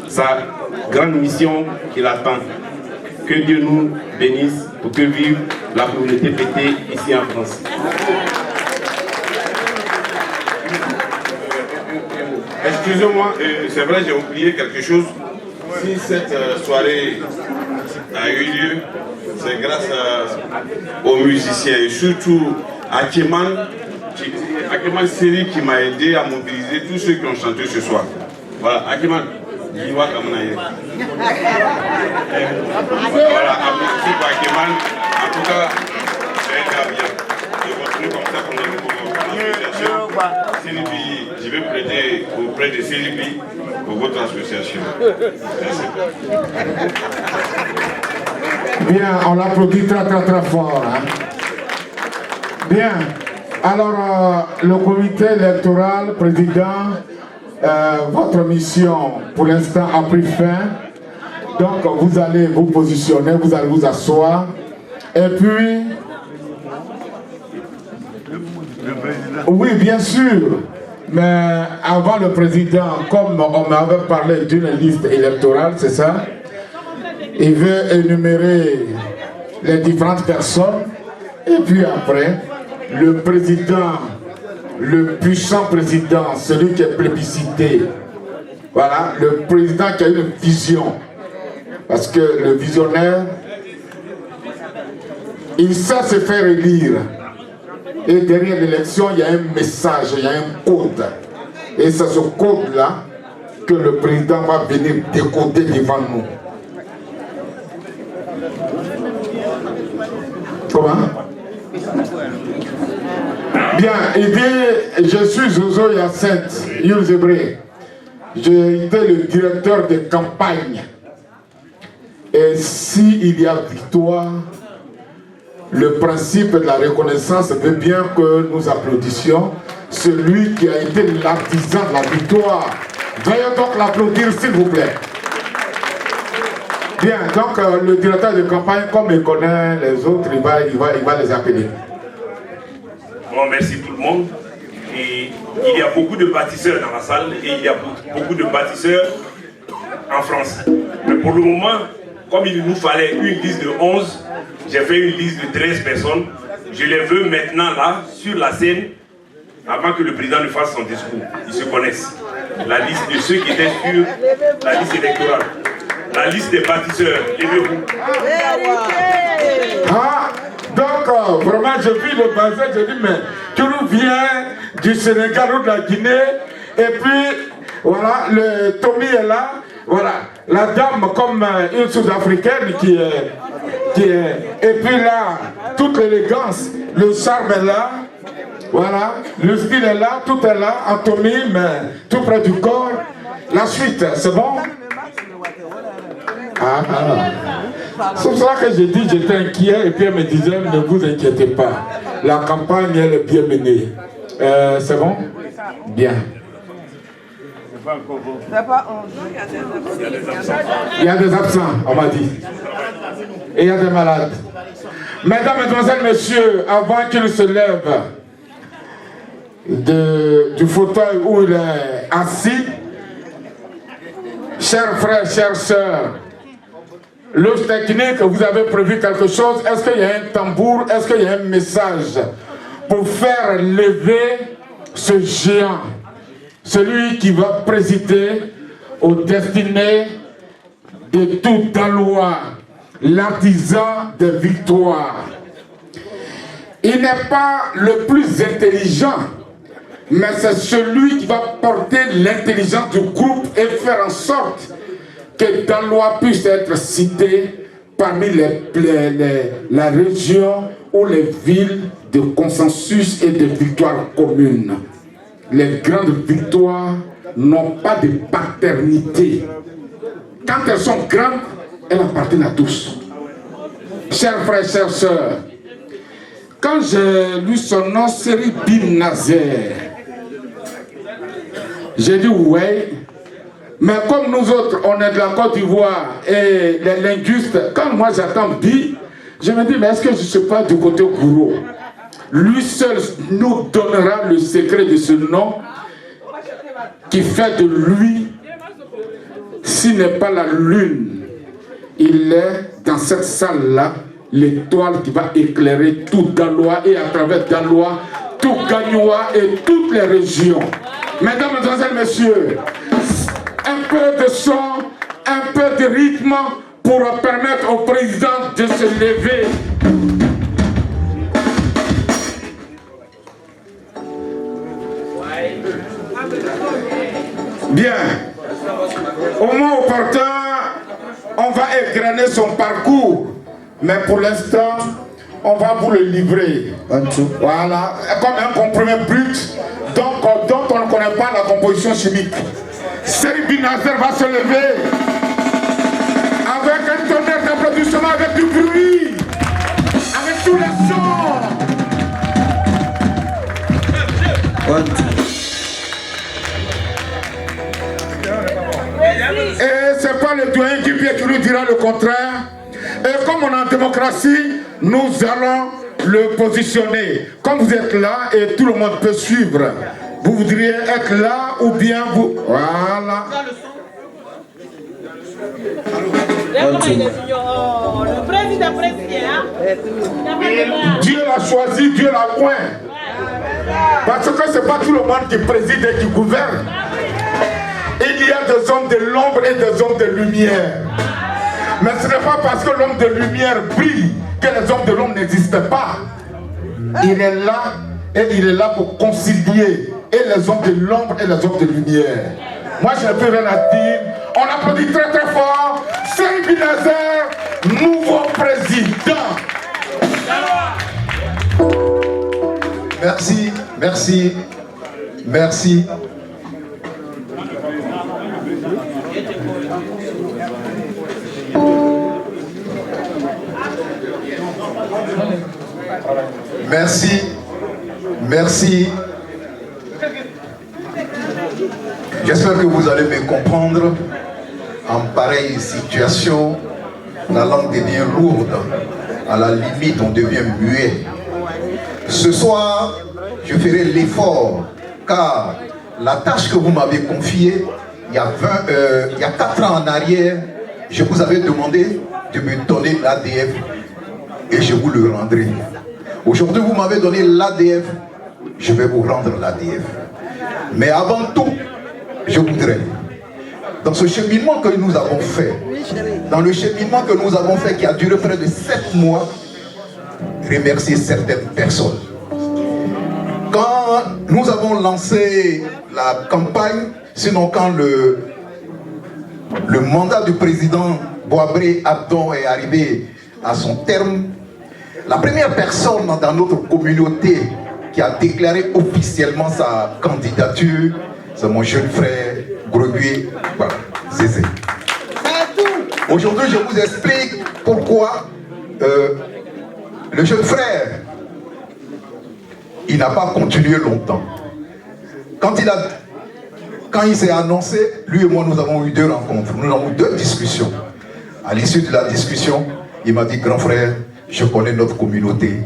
sa grande mission qu'il attend. Que Dieu nous bénisse pour que vive la communauté pétée ici en France. Excusez-moi, c'est vrai, j'ai oublié quelque chose. Si cette soirée a eu lieu, c'est grâce aux musiciens et surtout à Keman Seri qui m'a aidé à mobiliser tous ceux qui ont chanté ce soir. Voilà, Akeman, dis moi comme on a eu. Voilà, merci pour Akeman. En tout cas, c'est un gars bien. Je continue comme ça pendant l'association. Célibi, je vais plaider auprès de Célibi pour votre association. Merci. Bien, on l'applaudit très très très fort. Hein. Bien, alors le comité électoral, président, votre mission pour l'instant a pris fin. Donc vous allez vous positionner, vous allez vous asseoir. Et puis, oui bien sûr, mais avant le président, comme on m'avait parlé d'une liste électorale, c'est ça? Il veut énumérer les différentes personnes et puis après, le président, le puissant président, celui qui est plébiscité, voilà, le président qui a une vision, parce que le visionnaire, il sait se faire élire et derrière l'élection, il y a un message, il y a un code et c'est ce code-là que le président va venir décoder devant nous. Comment? Bien, il dit, je suis Zozo Yacinthe Yulzebré. J'ai été le directeur de campagne. Et s'il y a victoire, le principe de la reconnaissance veut bien que nous applaudissions celui qui a été l'artisan de la victoire. Veuillez donc l'applaudir, s'il vous plaît. Bien, donc le directeur de campagne, comme il connaît les autres, il va les appeler. Bon, merci tout le monde. Et il y a beaucoup de bâtisseurs dans la salle et il y a beaucoup de bâtisseurs en France. Mais pour le moment, comme il nous fallait une liste de 11, j'ai fait une liste de 13 personnes. Je les veux maintenant là, sur la scène, avant que le président ne fasse son discours. Ils se connaissent. La liste de ceux qui étaient sur la liste électorale. La liste des bâtisseurs. Levez-vous. Ah, donc vraiment, je vis le bassin, je dis, mais tu nous viens du Sénégal ou de la Guinée, et puis, voilà, le Tommy est là, voilà, la dame comme une sud-africaine qui est, et puis là, toute l'élégance, le charme est là, voilà, le style est là, tout est là, en Tommy, mais tout près du corps. La suite, c'est bon? C'est pour cela que j'ai dit, j'étais inquiet, et puis elle me disait, ne vous inquiétez pas, la campagne, elle est bien menée. C'est bon? Bien. Il y a des absents, on m'a dit. Et il y a des malades. Mesdames, Mesdemoiselles, Messieurs, avant qu'il se lève du fauteuil où il est assis, chers frères, chères sœurs, le technique, vous avez prévu quelque chose? Est-ce qu'il y a un tambour? Est-ce qu'il y a un message pour faire lever ce géant, celui qui va présider aux destinées de tout Dalois, l'artisan de victoire? Il n'est pas le plus intelligent, mais c'est celui qui va porter l'intelligence du groupe et faire en sorte que Dalois puisse être cité parmi la région ou les villes de consensus et de victoire commune. Les grandes victoires n'ont pas de paternité. Quand elles sont grandes, elles appartiennent à tous. Chers frères, chères sœurs, quand j'ai lu son nom, Seri Bin Nazer, j'ai dit ouais. Mais comme nous autres, on est de la Côte d'Ivoire et les linguistes, quand moi j'attends Bi, je me dis, mais est-ce que je ne suis pas du côté gourou? Lui seul nous donnera le secret de ce nom qui fait de lui, s'il n'est pas la lune, il est dans cette salle-là, l'étoile qui va éclairer tout Dalois et à travers Dalois, tout Gagnois et toutes les régions. Mesdames, Mesdemoiselles, Messieurs, un peu de son, un peu de rythme pour permettre au président de se lever. Bien. Au moment opportun, on va égrener son parcours. Mais pour l'instant, on va vous le livrer. Voilà. Comme un comprimé brut dont on ne connaît pas la composition chimique. Seri Bin Nazer va se lever avec un tonnerre d'applaudissements, avec du bruit, avec tous les sons. Et c'est pas le doyen Guipier qui nous dira le contraire. Et comme on est en démocratie, nous allons le positionner. Comme vous êtes là et tout le monde peut suivre, vous voudriez être là ou bien vous... Voilà. Le président. Dieu l'a choisi, Dieu l'a oint. Parce que ce n'est pas tout le monde qui préside et qui gouverne. Il y a des hommes de l'ombre et des hommes de lumière. Mais ce n'est pas parce que l'homme de lumière brille que les hommes de l'ombre n'existent pas. Il est là et il est là pour concilier et les hommes de l'ombre et les hommes de lumière. Moi, je n'ai plus rien à dire. On applaudit très très fort. Seri Bin Nazer, nouveau président. Merci, merci, merci. Merci. Merci. J'espère que vous allez me comprendre. En pareille situation, la langue devient lourde. À la limite, on devient muet. Ce soir, je ferai l'effort, car la tâche que vous m'avez confiée, il y a 4 ans en arrière, je vous avais demandé de me donner l'ADF et je vous le rendrai. Aujourd'hui, vous m'avez donné l'ADF, je vais vous rendre l'ADF. Mais avant tout, je voudrais, dans ce cheminement que nous avons fait, qui a duré près de 7 mois, remercier certaines personnes. Quand nous avons lancé la campagne, sinon quand le mandat du président Boabré Abdon est arrivé à son terme, la première personne dans notre communauté qui a déclaré officiellement sa candidature, c'est mon jeune frère Gregory Zézé. Aujourd'hui, je vous explique pourquoi le jeune frère, il n'a pas continué longtemps. Quand il s'est annoncé, lui et moi, nous avons eu 2 rencontres, nous avons eu 2 discussions. À l'issue de la discussion, il m'a dit, grand frère, je connais notre communauté.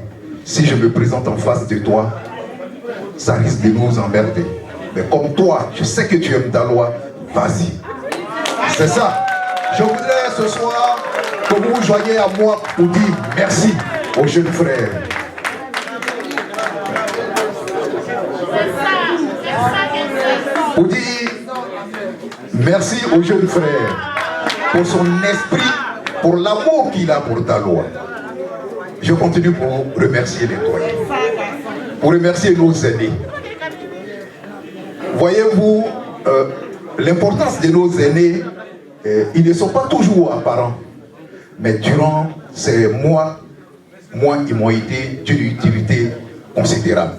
Si je me présente en face de toi, ça risque de nous emmerder. Mais comme toi, je sais que tu aimes ta loi, vas-y. C'est ça. Je voudrais ce soir que vous vous joigniez à moi pour dire merci aux jeunes frères. Pour dire merci aux jeunes frères pour son esprit, pour l'amour qu'il a pour ta loi. Je continue pour remercier les doyens, pour remercier nos aînés. Voyez-vous, l'importance de nos aînés, ils ne sont pas toujours apparents, mais durant ces mois, ils m'ont été d'une utilité considérable.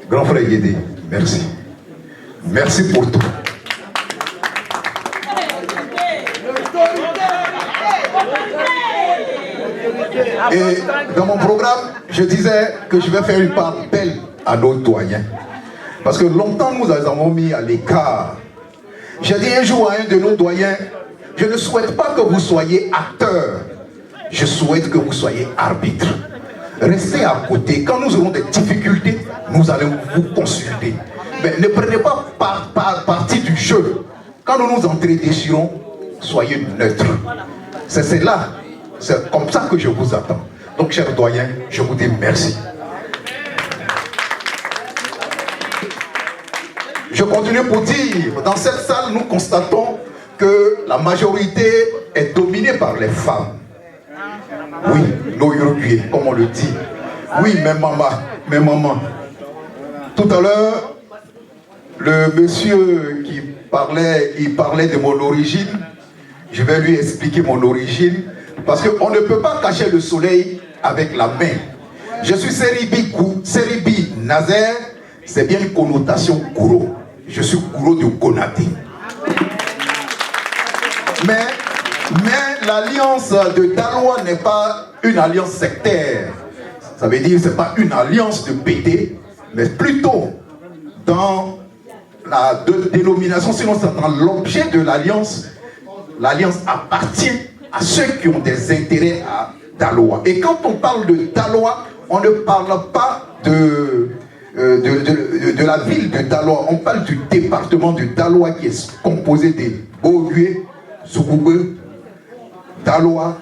Grand frère Yédé, merci. Merci pour tout. Et dans mon programme, je disais que je vais faire une part belle à nos doyens. Parce que longtemps, nous les avons mis à l'écart. J'ai dit un jour à un de nos doyens, je ne souhaite pas que vous soyez acteur, je souhaite que vous soyez arbitre. Restez à côté. Quand nous aurons des difficultés, nous allons vous consulter. Mais ne prenez pas partie du jeu. Quand nous nous entredéchirons, soyez neutres. C'est là, c'est comme ça que je vous attends. Donc, chers doyens, je vous dis merci. Je continue pour dire, dans cette salle, nous constatons que la majorité est dominée par les femmes. Oui, nos Uruguayens, comme on le dit. Oui, mes mamans. Tout à l'heure, le monsieur qui parlait, il parlait de mon origine. Je vais lui expliquer mon origine. Parce qu'on ne peut pas cacher le soleil avec la main. Je suis Seribi Nazaire, c'est bien une connotation Gouro. Je suis Gouro de Konaté. Mais l'alliance de Daloa n'est pas une alliance sectaire. Ça veut dire que ce n'est pas une alliance de BD, mais plutôt dans la dénomination, sinon c'est dans l'objet de l'alliance. L'alliance appartient à ceux qui ont des intérêts à Daloa. Et quand on parle de Daloa, on ne parle pas de la ville de Daloa. On parle du département de Daloa qui est composé de Bogué, Zougoube, Daloa,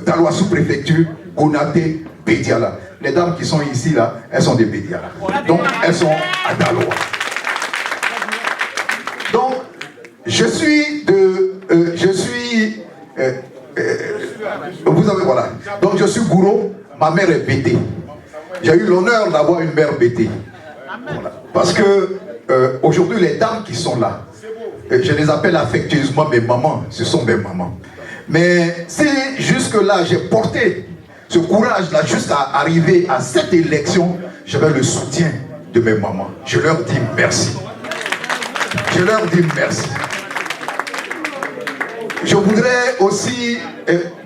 Daloa sous-préfecture, Konaté, Bédiala. Les dames qui sont ici, là, elles sont des Bédiala. Donc, elles sont à Daloa. Donc, vous avez, voilà. Donc, je suis Gouro, ma mère est Bété. J'ai eu l'honneur d'avoir une mère Bété. Voilà. Parce que, aujourd'hui, les dames qui sont là, je les appelle affectueusement mes mamans, ce sont mes mamans. Mais si jusque-là j'ai porté ce courage-là jusqu'à arriver à cette élection, j'avais le soutien de mes mamans. Je leur dis merci. Je leur dis merci. Je voudrais aussi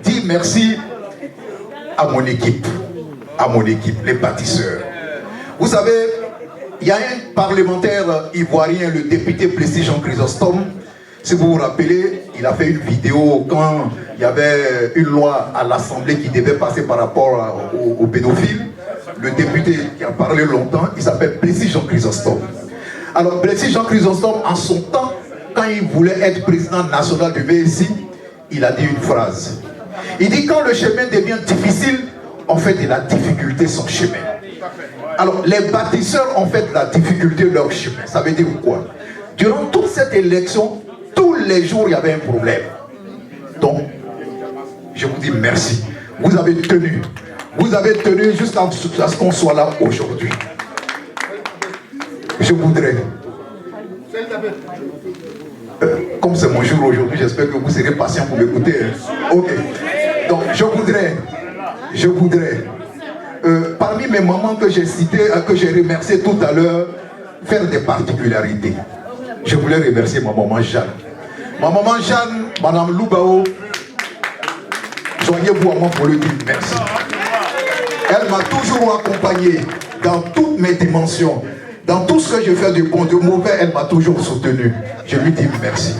dire merci à mon équipe. à mon équipe, les bâtisseurs. Vous savez, il y a un parlementaire ivoirien, le député Plessis Jean Chrysostome. Si vous vous rappelez, il a fait une vidéo quand il y avait une loi à l'Assemblée qui devait passer par rapport aux pédophiles. Le député qui a parlé longtemps, il s'appelle Plessis Jean Chrysostome. Alors, Plessis Jean Chrysostome, en son temps, quand il voulait être président national du VSI, il a dit une phrase. Il dit, quand le chemin devient difficile, on fait de la difficulté son chemin. Alors, les bâtisseurs ont fait de la difficulté leur chemin. Ça veut dire quoi? Durant toute cette élection, tous les jours, il y avait un problème. Donc, je vous dis merci. Vous avez tenu. Vous avez tenu jusqu'à ce qu'on soit là aujourd'hui. Je voudrais... comme c'est mon jour aujourd'hui, j'espère que vous serez patient pour m'écouter. Ok. Donc, je voudrais parmi mes mamans que j'ai citées, que j'ai remerciées tout à l'heure, faire des particularités. Je voulais remercier ma maman Jeanne. Ma maman Jeanne, Madame Loubao, joignez-vous à moi pour lui dire merci. Elle m'a toujours accompagné dans toutes mes dimensions. Dans tout ce que je fais de bon, de mauvais, elle m'a toujours soutenu. Je lui dis merci.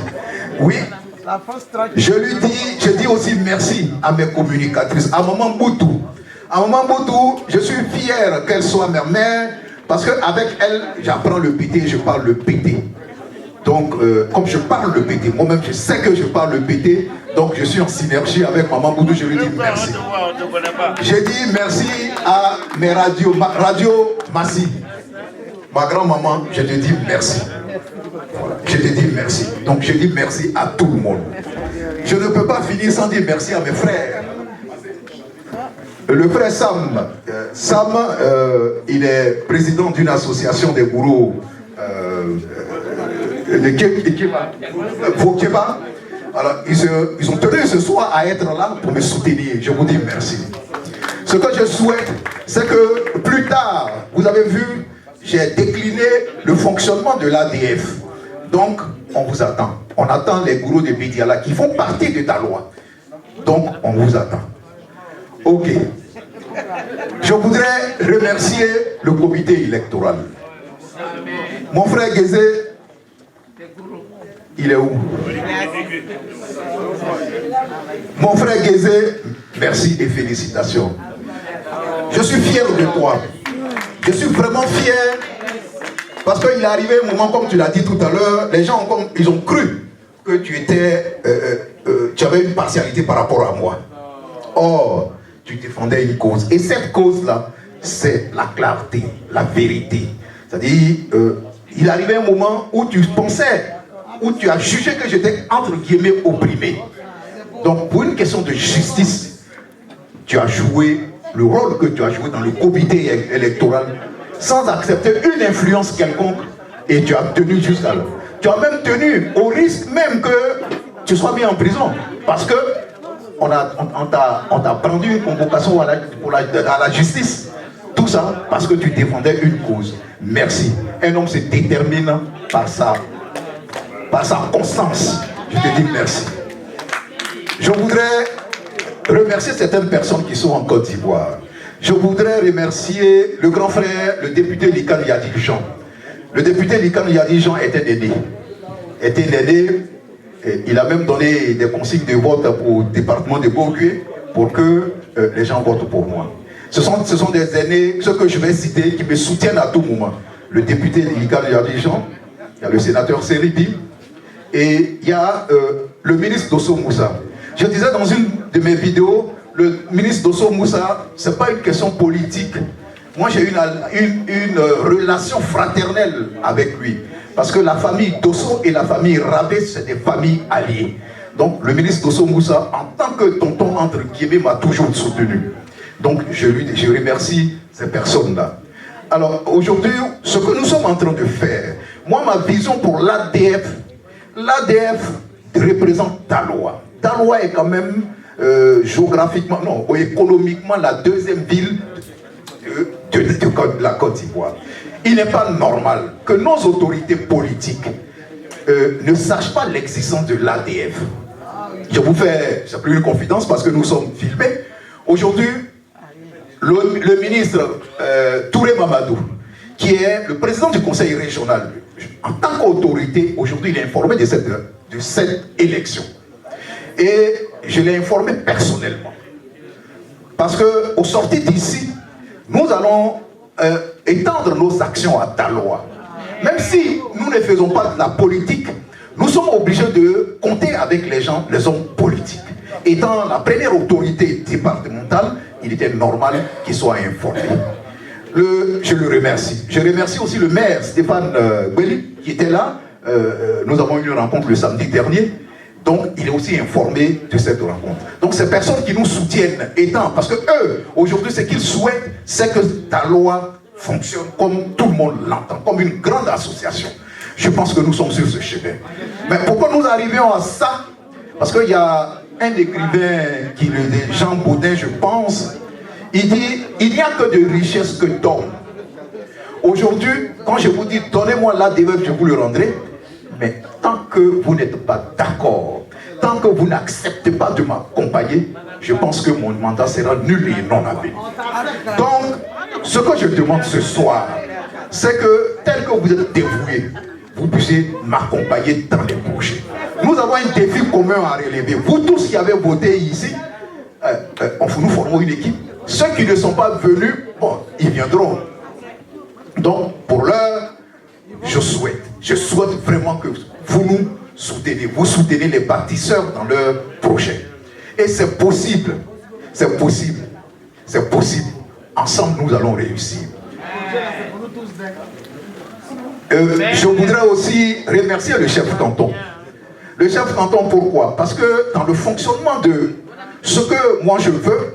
Oui, je dis aussi merci à mes communicatrices, à Maman Boutou. À Maman Boutou, je suis fier qu'elle soit ma mère, parce qu'avec elle, j'apprends le pété et je parle le pété. Donc, comme je parle le pété, moi-même je sais que je parle le pété, donc je suis en synergie avec Maman Boutou, je lui dis merci. J'ai dit merci à mes radios, Radio Massi. Ma grand-maman, je te dis merci. Voilà, je te dis merci. Donc je dis merci à tout le monde. Je ne peux pas finir sans dire merci à mes frères. Le frère Sam, il est président d'une association des gourous de Vokeba. Alors, ils ont tenu ce soir à être là pour me soutenir. Je vous dis merci. Ce que je souhaite, c'est que plus tard, vous avez vu, j'ai décliné le fonctionnement de l'ADF. Donc, on vous attend. On attend les gourous de Bidiala qui font partie de ta loi. Donc, on vous attend. Ok. Je voudrais remercier le comité électoral. Mon frère Gézé, il est où? Mon frère Gézé, merci et félicitations. Je suis fier de toi. Je suis vraiment fier parce qu'il est arrivé un moment, comme tu l'as dit tout à l'heure, les gens ils ont cru que tu avais une partialité par rapport à moi. Or, tu défendais une cause. Et cette cause-là, c'est la clarté, la vérité. C'est-à-dire, il arrivait un moment où tu pensais, où tu as jugé que j'étais entre guillemets opprimé. Donc, pour une question de justice, tu as joué le rôle que tu as joué dans le comité électoral sans accepter une influence quelconque et tu as tenu jusqu'à là. Tu as même tenu au risque même que tu sois mis en prison parce que on t'a prendu une convocation à la justice. Tout ça parce que tu défendais une cause. Merci. Un homme se détermine par sa constance. Je te dis merci. Je voudrais remercier certaines personnes qui sont en Côte d'Ivoire. Je voudrais remercier le grand frère, le député Likan Yadi Jean. Le député Likan Yadi Jean était l'aîné. Il a même donné des consignes de vote au département de Bourgué pour que les gens votent pour moi. Ce sont des aînés, ceux que je vais citer, qui me soutiennent à tout moment. Le député Likan Yadi Jean, il y a le sénateur Seribi, et il y a le ministre Dosso Moussa. Je disais dans une de mes vidéos, le ministre Dosso Moussa, ce n'est pas une question politique. Moi, j'ai une relation fraternelle avec lui. Parce que la famille Dosso et la famille Rabé, c'est des familles alliées. Donc, le ministre Dosso Moussa, en tant que tonton, entre guillemets, m'a toujours soutenu. Donc, je remercie ces personnes-là. Alors, aujourd'hui, ce que nous sommes en train de faire, moi, ma vision pour l'ADF représente Daloa. Daloa est quand même géographiquement, non, économiquement la deuxième ville de la Côte d'Ivoire. Il n'est pas normal que nos autorités politiques ne sachent pas l'existence de l'ADF. Je vous fais, c'est plus une confidence parce que nous sommes filmés. Aujourd'hui, le ministre Touré Mamadou, qui est le président du conseil régional, en tant qu'autorité, aujourd'hui, il est informé de cette élection. Et je l'ai informé personnellement. Parce qu'au sortir d'ici, nous allons étendre nos actions à Daloa. Même si nous ne faisons pas de la politique, nous sommes obligés de compter avec les gens, les hommes politiques. Étant la première autorité départementale, il était normal qu'il soit informé. Je le remercie. Je remercie aussi le maire Stéphane Belli qui était là. Nous avons eu une rencontre le samedi dernier. Donc, il est aussi informé de cette rencontre. Donc, ces personnes qui nous soutiennent étant, parce que eux, aujourd'hui, ce qu'ils souhaitent, c'est que Daloa fonctionne comme tout le monde l'entend, comme une grande association. Je pense que nous sommes sur ce chemin. Mais pourquoi nous arrivions à ça? Parce qu'il y a un écrivain, Jean Baudin, je pense, il dit, il n'y a que de richesse que d'hommes. Aujourd'hui, quand je vous dis, donnez-moi l'ADF, je vous le rendrai. Mais tant que vous n'êtes pas d'accord, tant que vous n'acceptez pas de m'accompagner, je pense que mon mandat sera nul et non avenu. Donc, ce que je demande ce soir, c'est que, tel que vous êtes dévoués, vous puissiez m'accompagner dans les projets. Nous avons un défi commun à relever. Vous tous qui avez voté ici, nous formons une équipe. Ceux qui ne sont pas venus, bon, ils viendront. Donc, pour l'heure, je souhaite vraiment que vous nous soutenez. Vous soutenez les bâtisseurs dans leurs projets. Et c'est possible. C'est possible. C'est possible. Ensemble, nous allons réussir. Je voudrais aussi remercier le chef canton. Le chef canton, pourquoi? Parce que dans le fonctionnement de ce que moi je veux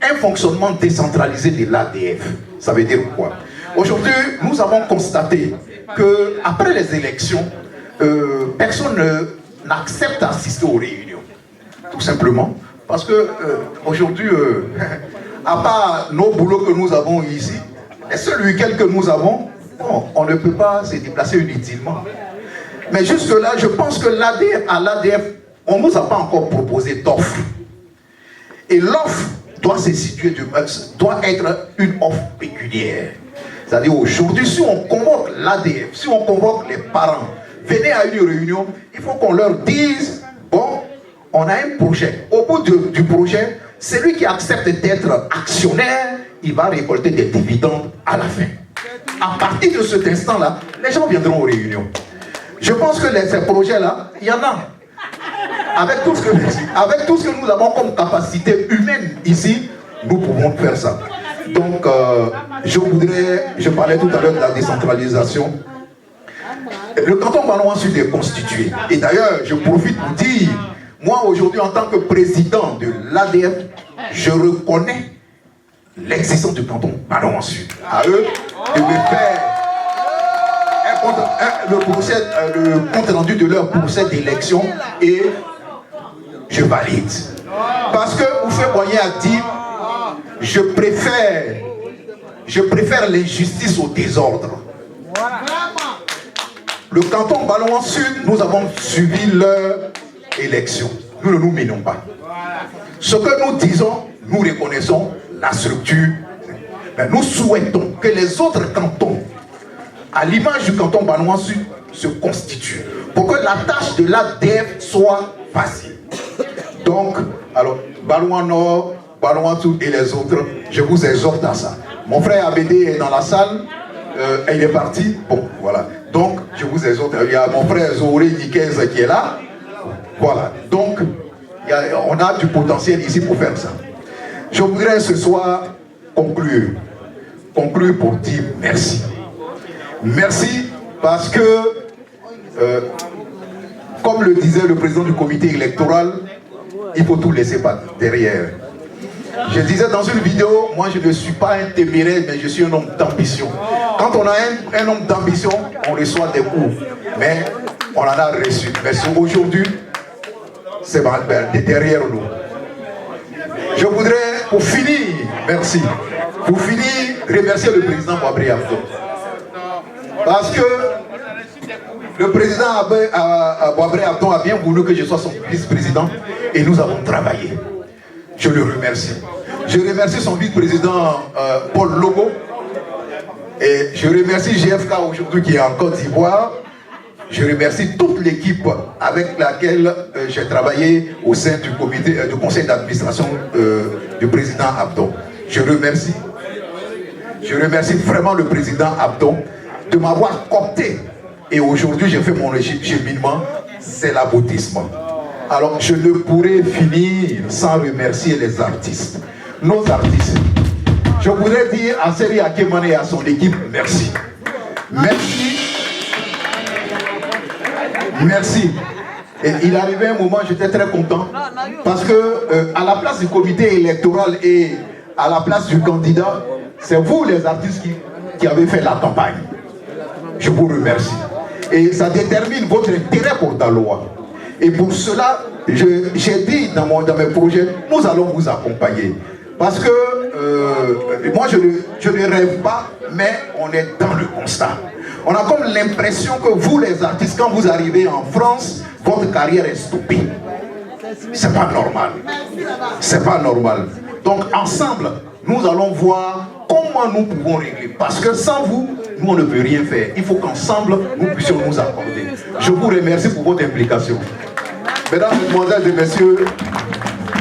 un fonctionnement décentralisé de l'ADF. Ça veut dire quoi? Aujourd'hui, nous avons constaté qu'après les élections, personne n'accepte d'assister aux réunions. Tout simplement. Parce que aujourd'hui, à part nos boulots que nous avons ici, les seuls week-ends que nous avons, on ne peut pas se déplacer inutilement. Mais jusque-là, je pense que à l'ADF, on ne nous a pas encore proposé d'offre. Et l'offre doit se situer, doit être une offre pécuniaire. C'est-à-dire aujourd'hui, si on convoque l'ADF, si on convoque les parents, venez à une réunion, il faut qu'on leur dise, bon, on a un projet. Au bout du projet, celui qui accepte d'être actionnaire, il va récolter des dividendes à la fin. À partir de cet instant-là, les gens viendront aux réunions. Je pense que ces projets-là, il y en a. Avec tout ce que nous avons comme capacité humaine ici, nous pouvons faire ça. Donc, je parlais tout à l'heure de la décentralisation. Le canton Banois Sud est constitué. Et d'ailleurs, je profite pour dire, moi aujourd'hui, en tant que président de l'ADF, je reconnais l'existence du canton Banois Sud. À eux de me faire le compte rendu de leur procès d'élection et je valide. Parce que Oufé-Boigny a dit, je préfère l'injustice au désordre. Le canton Banois Sud, nous avons suivi leur élection. Nous ne nous mêlons pas. Ce que nous disons, nous reconnaissons la structure. Mais nous souhaitons que les autres cantons, à l'image du canton Banois Sud, se constituent. Pour que la tâche de l'ADF soit facile. Donc, alors, Banois Nord, Banois Sud et les autres, je vous exhorte à ça. Mon frère Abédé est dans la salle, il est parti. Bon, voilà. Donc, je vous exhorte. Il y a mon frère Zohoré Nikez qui est là. Voilà. Donc, on a du potentiel ici pour faire ça. Je voudrais ce soir conclure pour dire merci. Merci parce que, comme le disait le président du comité électoral, il faut tout laisser derrière. Je disais dans une vidéo, moi je ne suis pas un téméraire, mais je suis un homme d'ambition. Quand on a un homme d'ambition, on reçoit des coups. Mais on en a reçu. Mais aujourd'hui, c'est derrière nous. Je voudrais, pour finir, merci. Pour finir, remercier le président Boabré Abdon. Parce que le président Boabré Abdon a bien voulu que je sois son vice-président et nous avons travaillé. Je le remercie. Je remercie son vice-président Paul Logo. Et je remercie GFK aujourd'hui qui est en Côte d'Ivoire. Je remercie toute l'équipe avec laquelle j'ai travaillé au sein du conseil d'administration du président Abdon. Je remercie vraiment le président Abdon de m'avoir coopté. Et aujourd'hui, j'ai fait mon cheminement, c'est l'aboutissement. Alors, je ne pourrais finir sans remercier les artistes. Nos artistes. Je voudrais dire à Seri Akemane et à son équipe, merci. Merci. Merci. Et il arrivait un moment, j'étais très content, parce que à la place du comité électoral et à la place du candidat, c'est vous les artistes qui avez fait la campagne. Je vous remercie. Et ça détermine votre intérêt pour Daloa. Et pour cela, j'ai dit dans mes projets, nous allons vous accompagner. Parce que moi, je ne rêve pas, mais on est dans le constat. On a comme l'impression que vous, les artistes, quand vous arrivez en France, votre carrière est stoppée. C'est pas normal. C'est pas normal. Donc, ensemble, nous allons voir comment nous pouvons régler. Parce que sans vous, nous, on ne peut rien faire. Il faut qu'ensemble, nous puissions nous accorder. Je vous remercie pour votre implication. Mesdames, Mesdemoiselles et Messieurs,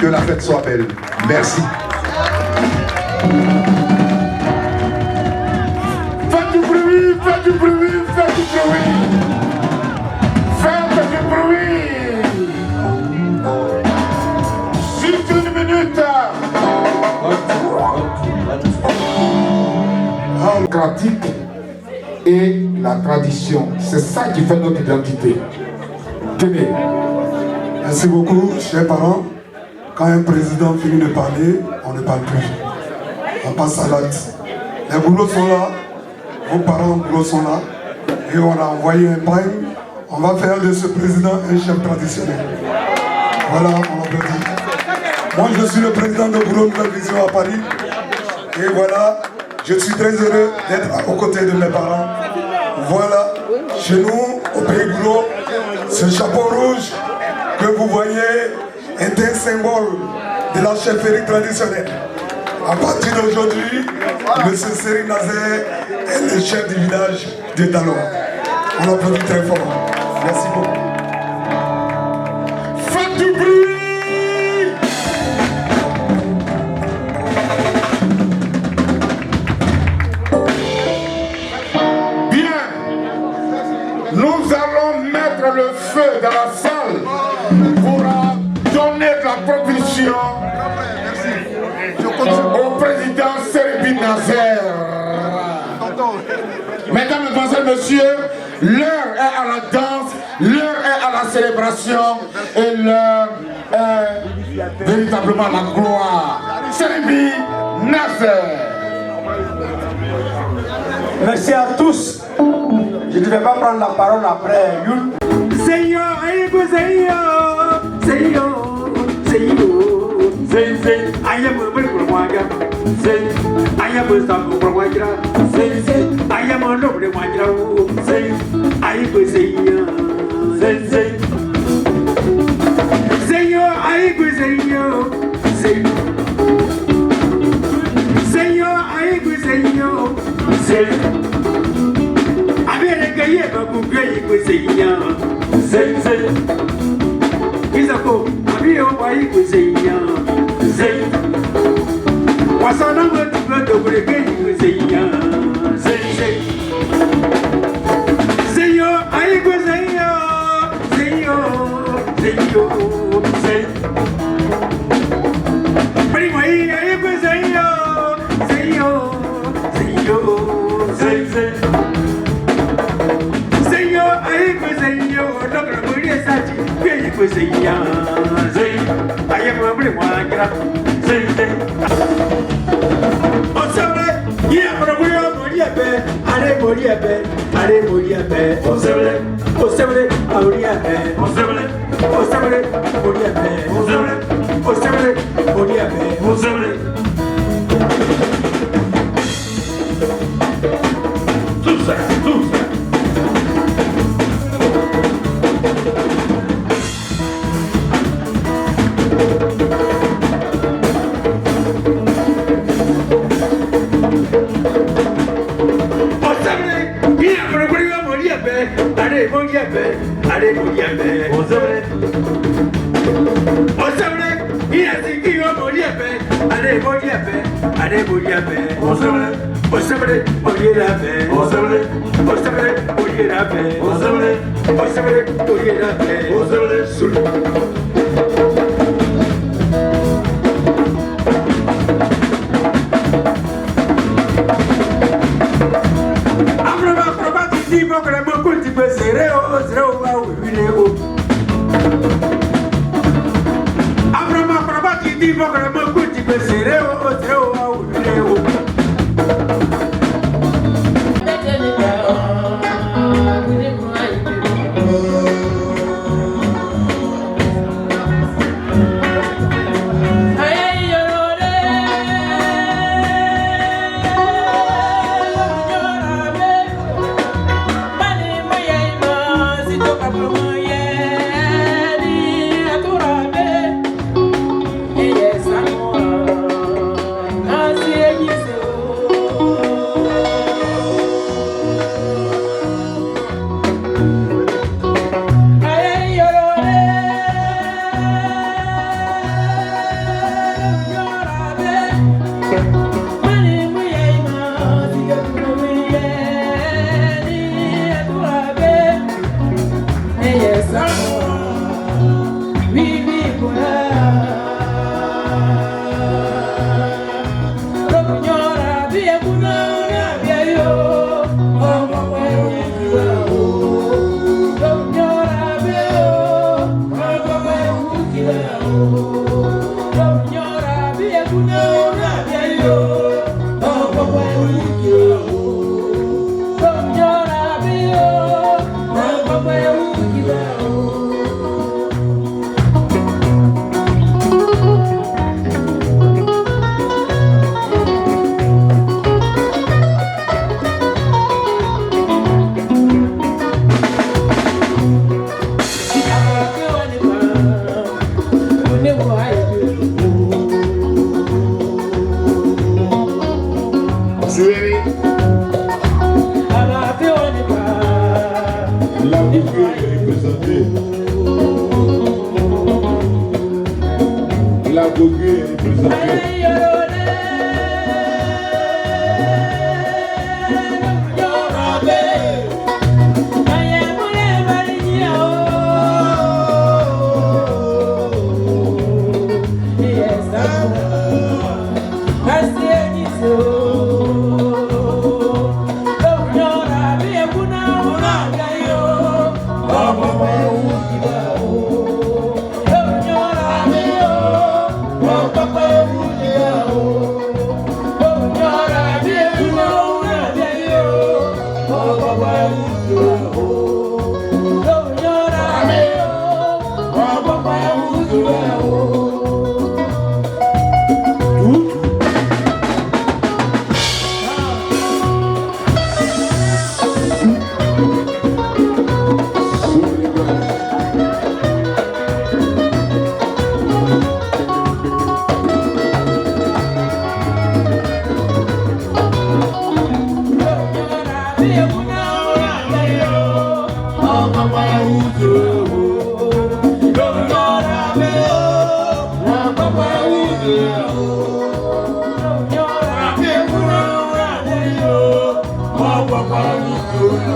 que la fête soit belle. Merci. Faites du bruit, faites du bruit, faites du bruit. Faites du bruit. Juste une minute. Démocratique et la tradition, c'est ça qui fait notre identité. Tenez. Merci beaucoup, chers parents. Quand un président finit de parler, on ne parle plus. On passe à l'acte. Les boulots sont là, vos parents boulots sont là, et on a envoyé un prime. On va faire de ce président un chef traditionnel. Voilà, on applaudit. Moi, je suis le président de Boulot Nouvelle Vision à Paris. Et voilà, je suis très heureux d'être aux côtés de mes parents. Voilà, chez nous, au Pays Boulot, ce chapeau rouge que vous voyez est un symbole de la chefferie traditionnelle. À partir d'aujourd'hui, M. Seri Nazer est le chef du village de Daloa. On applaudit très fort. Merci beaucoup. Faites du bruit. Bien. Nous allons mettre le feu dans la salle pour donner de la propulsion au président Seri Nazer. Mesdames, Mesdemoiselles, Messieurs, l'heure est à la danse, l'heure est à la célébration et l'heure est véritablement à la gloire. Seri Nazer. Merci à tous. Je ne vais pas prendre la parole après Yul. Seigneur, Seigneur, Seigneur, Seigneur, I am a little wagger. I am a stamp for wagger. I am a lovely wagger. I will say, Seigneur, I will say, Seigneur, I will say, America, you have a great with Seigneur. Isako, Abio, I will say, was I not going to go to the game with Seigneur? Seigneur, I will say, Seigneur, bring my I will say, Seigneur, I will say, Doctor Muria Sachi, I will say, I am a very one. Oh, sorry, yeah, but we are Moriabe, Ale Moriabe, Ale Moriabe, oh, sorry, Moriabe, oh, sorry, Moriabe, oh, sorry, Moriabe, oh, sorry. Tusa.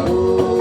Oh,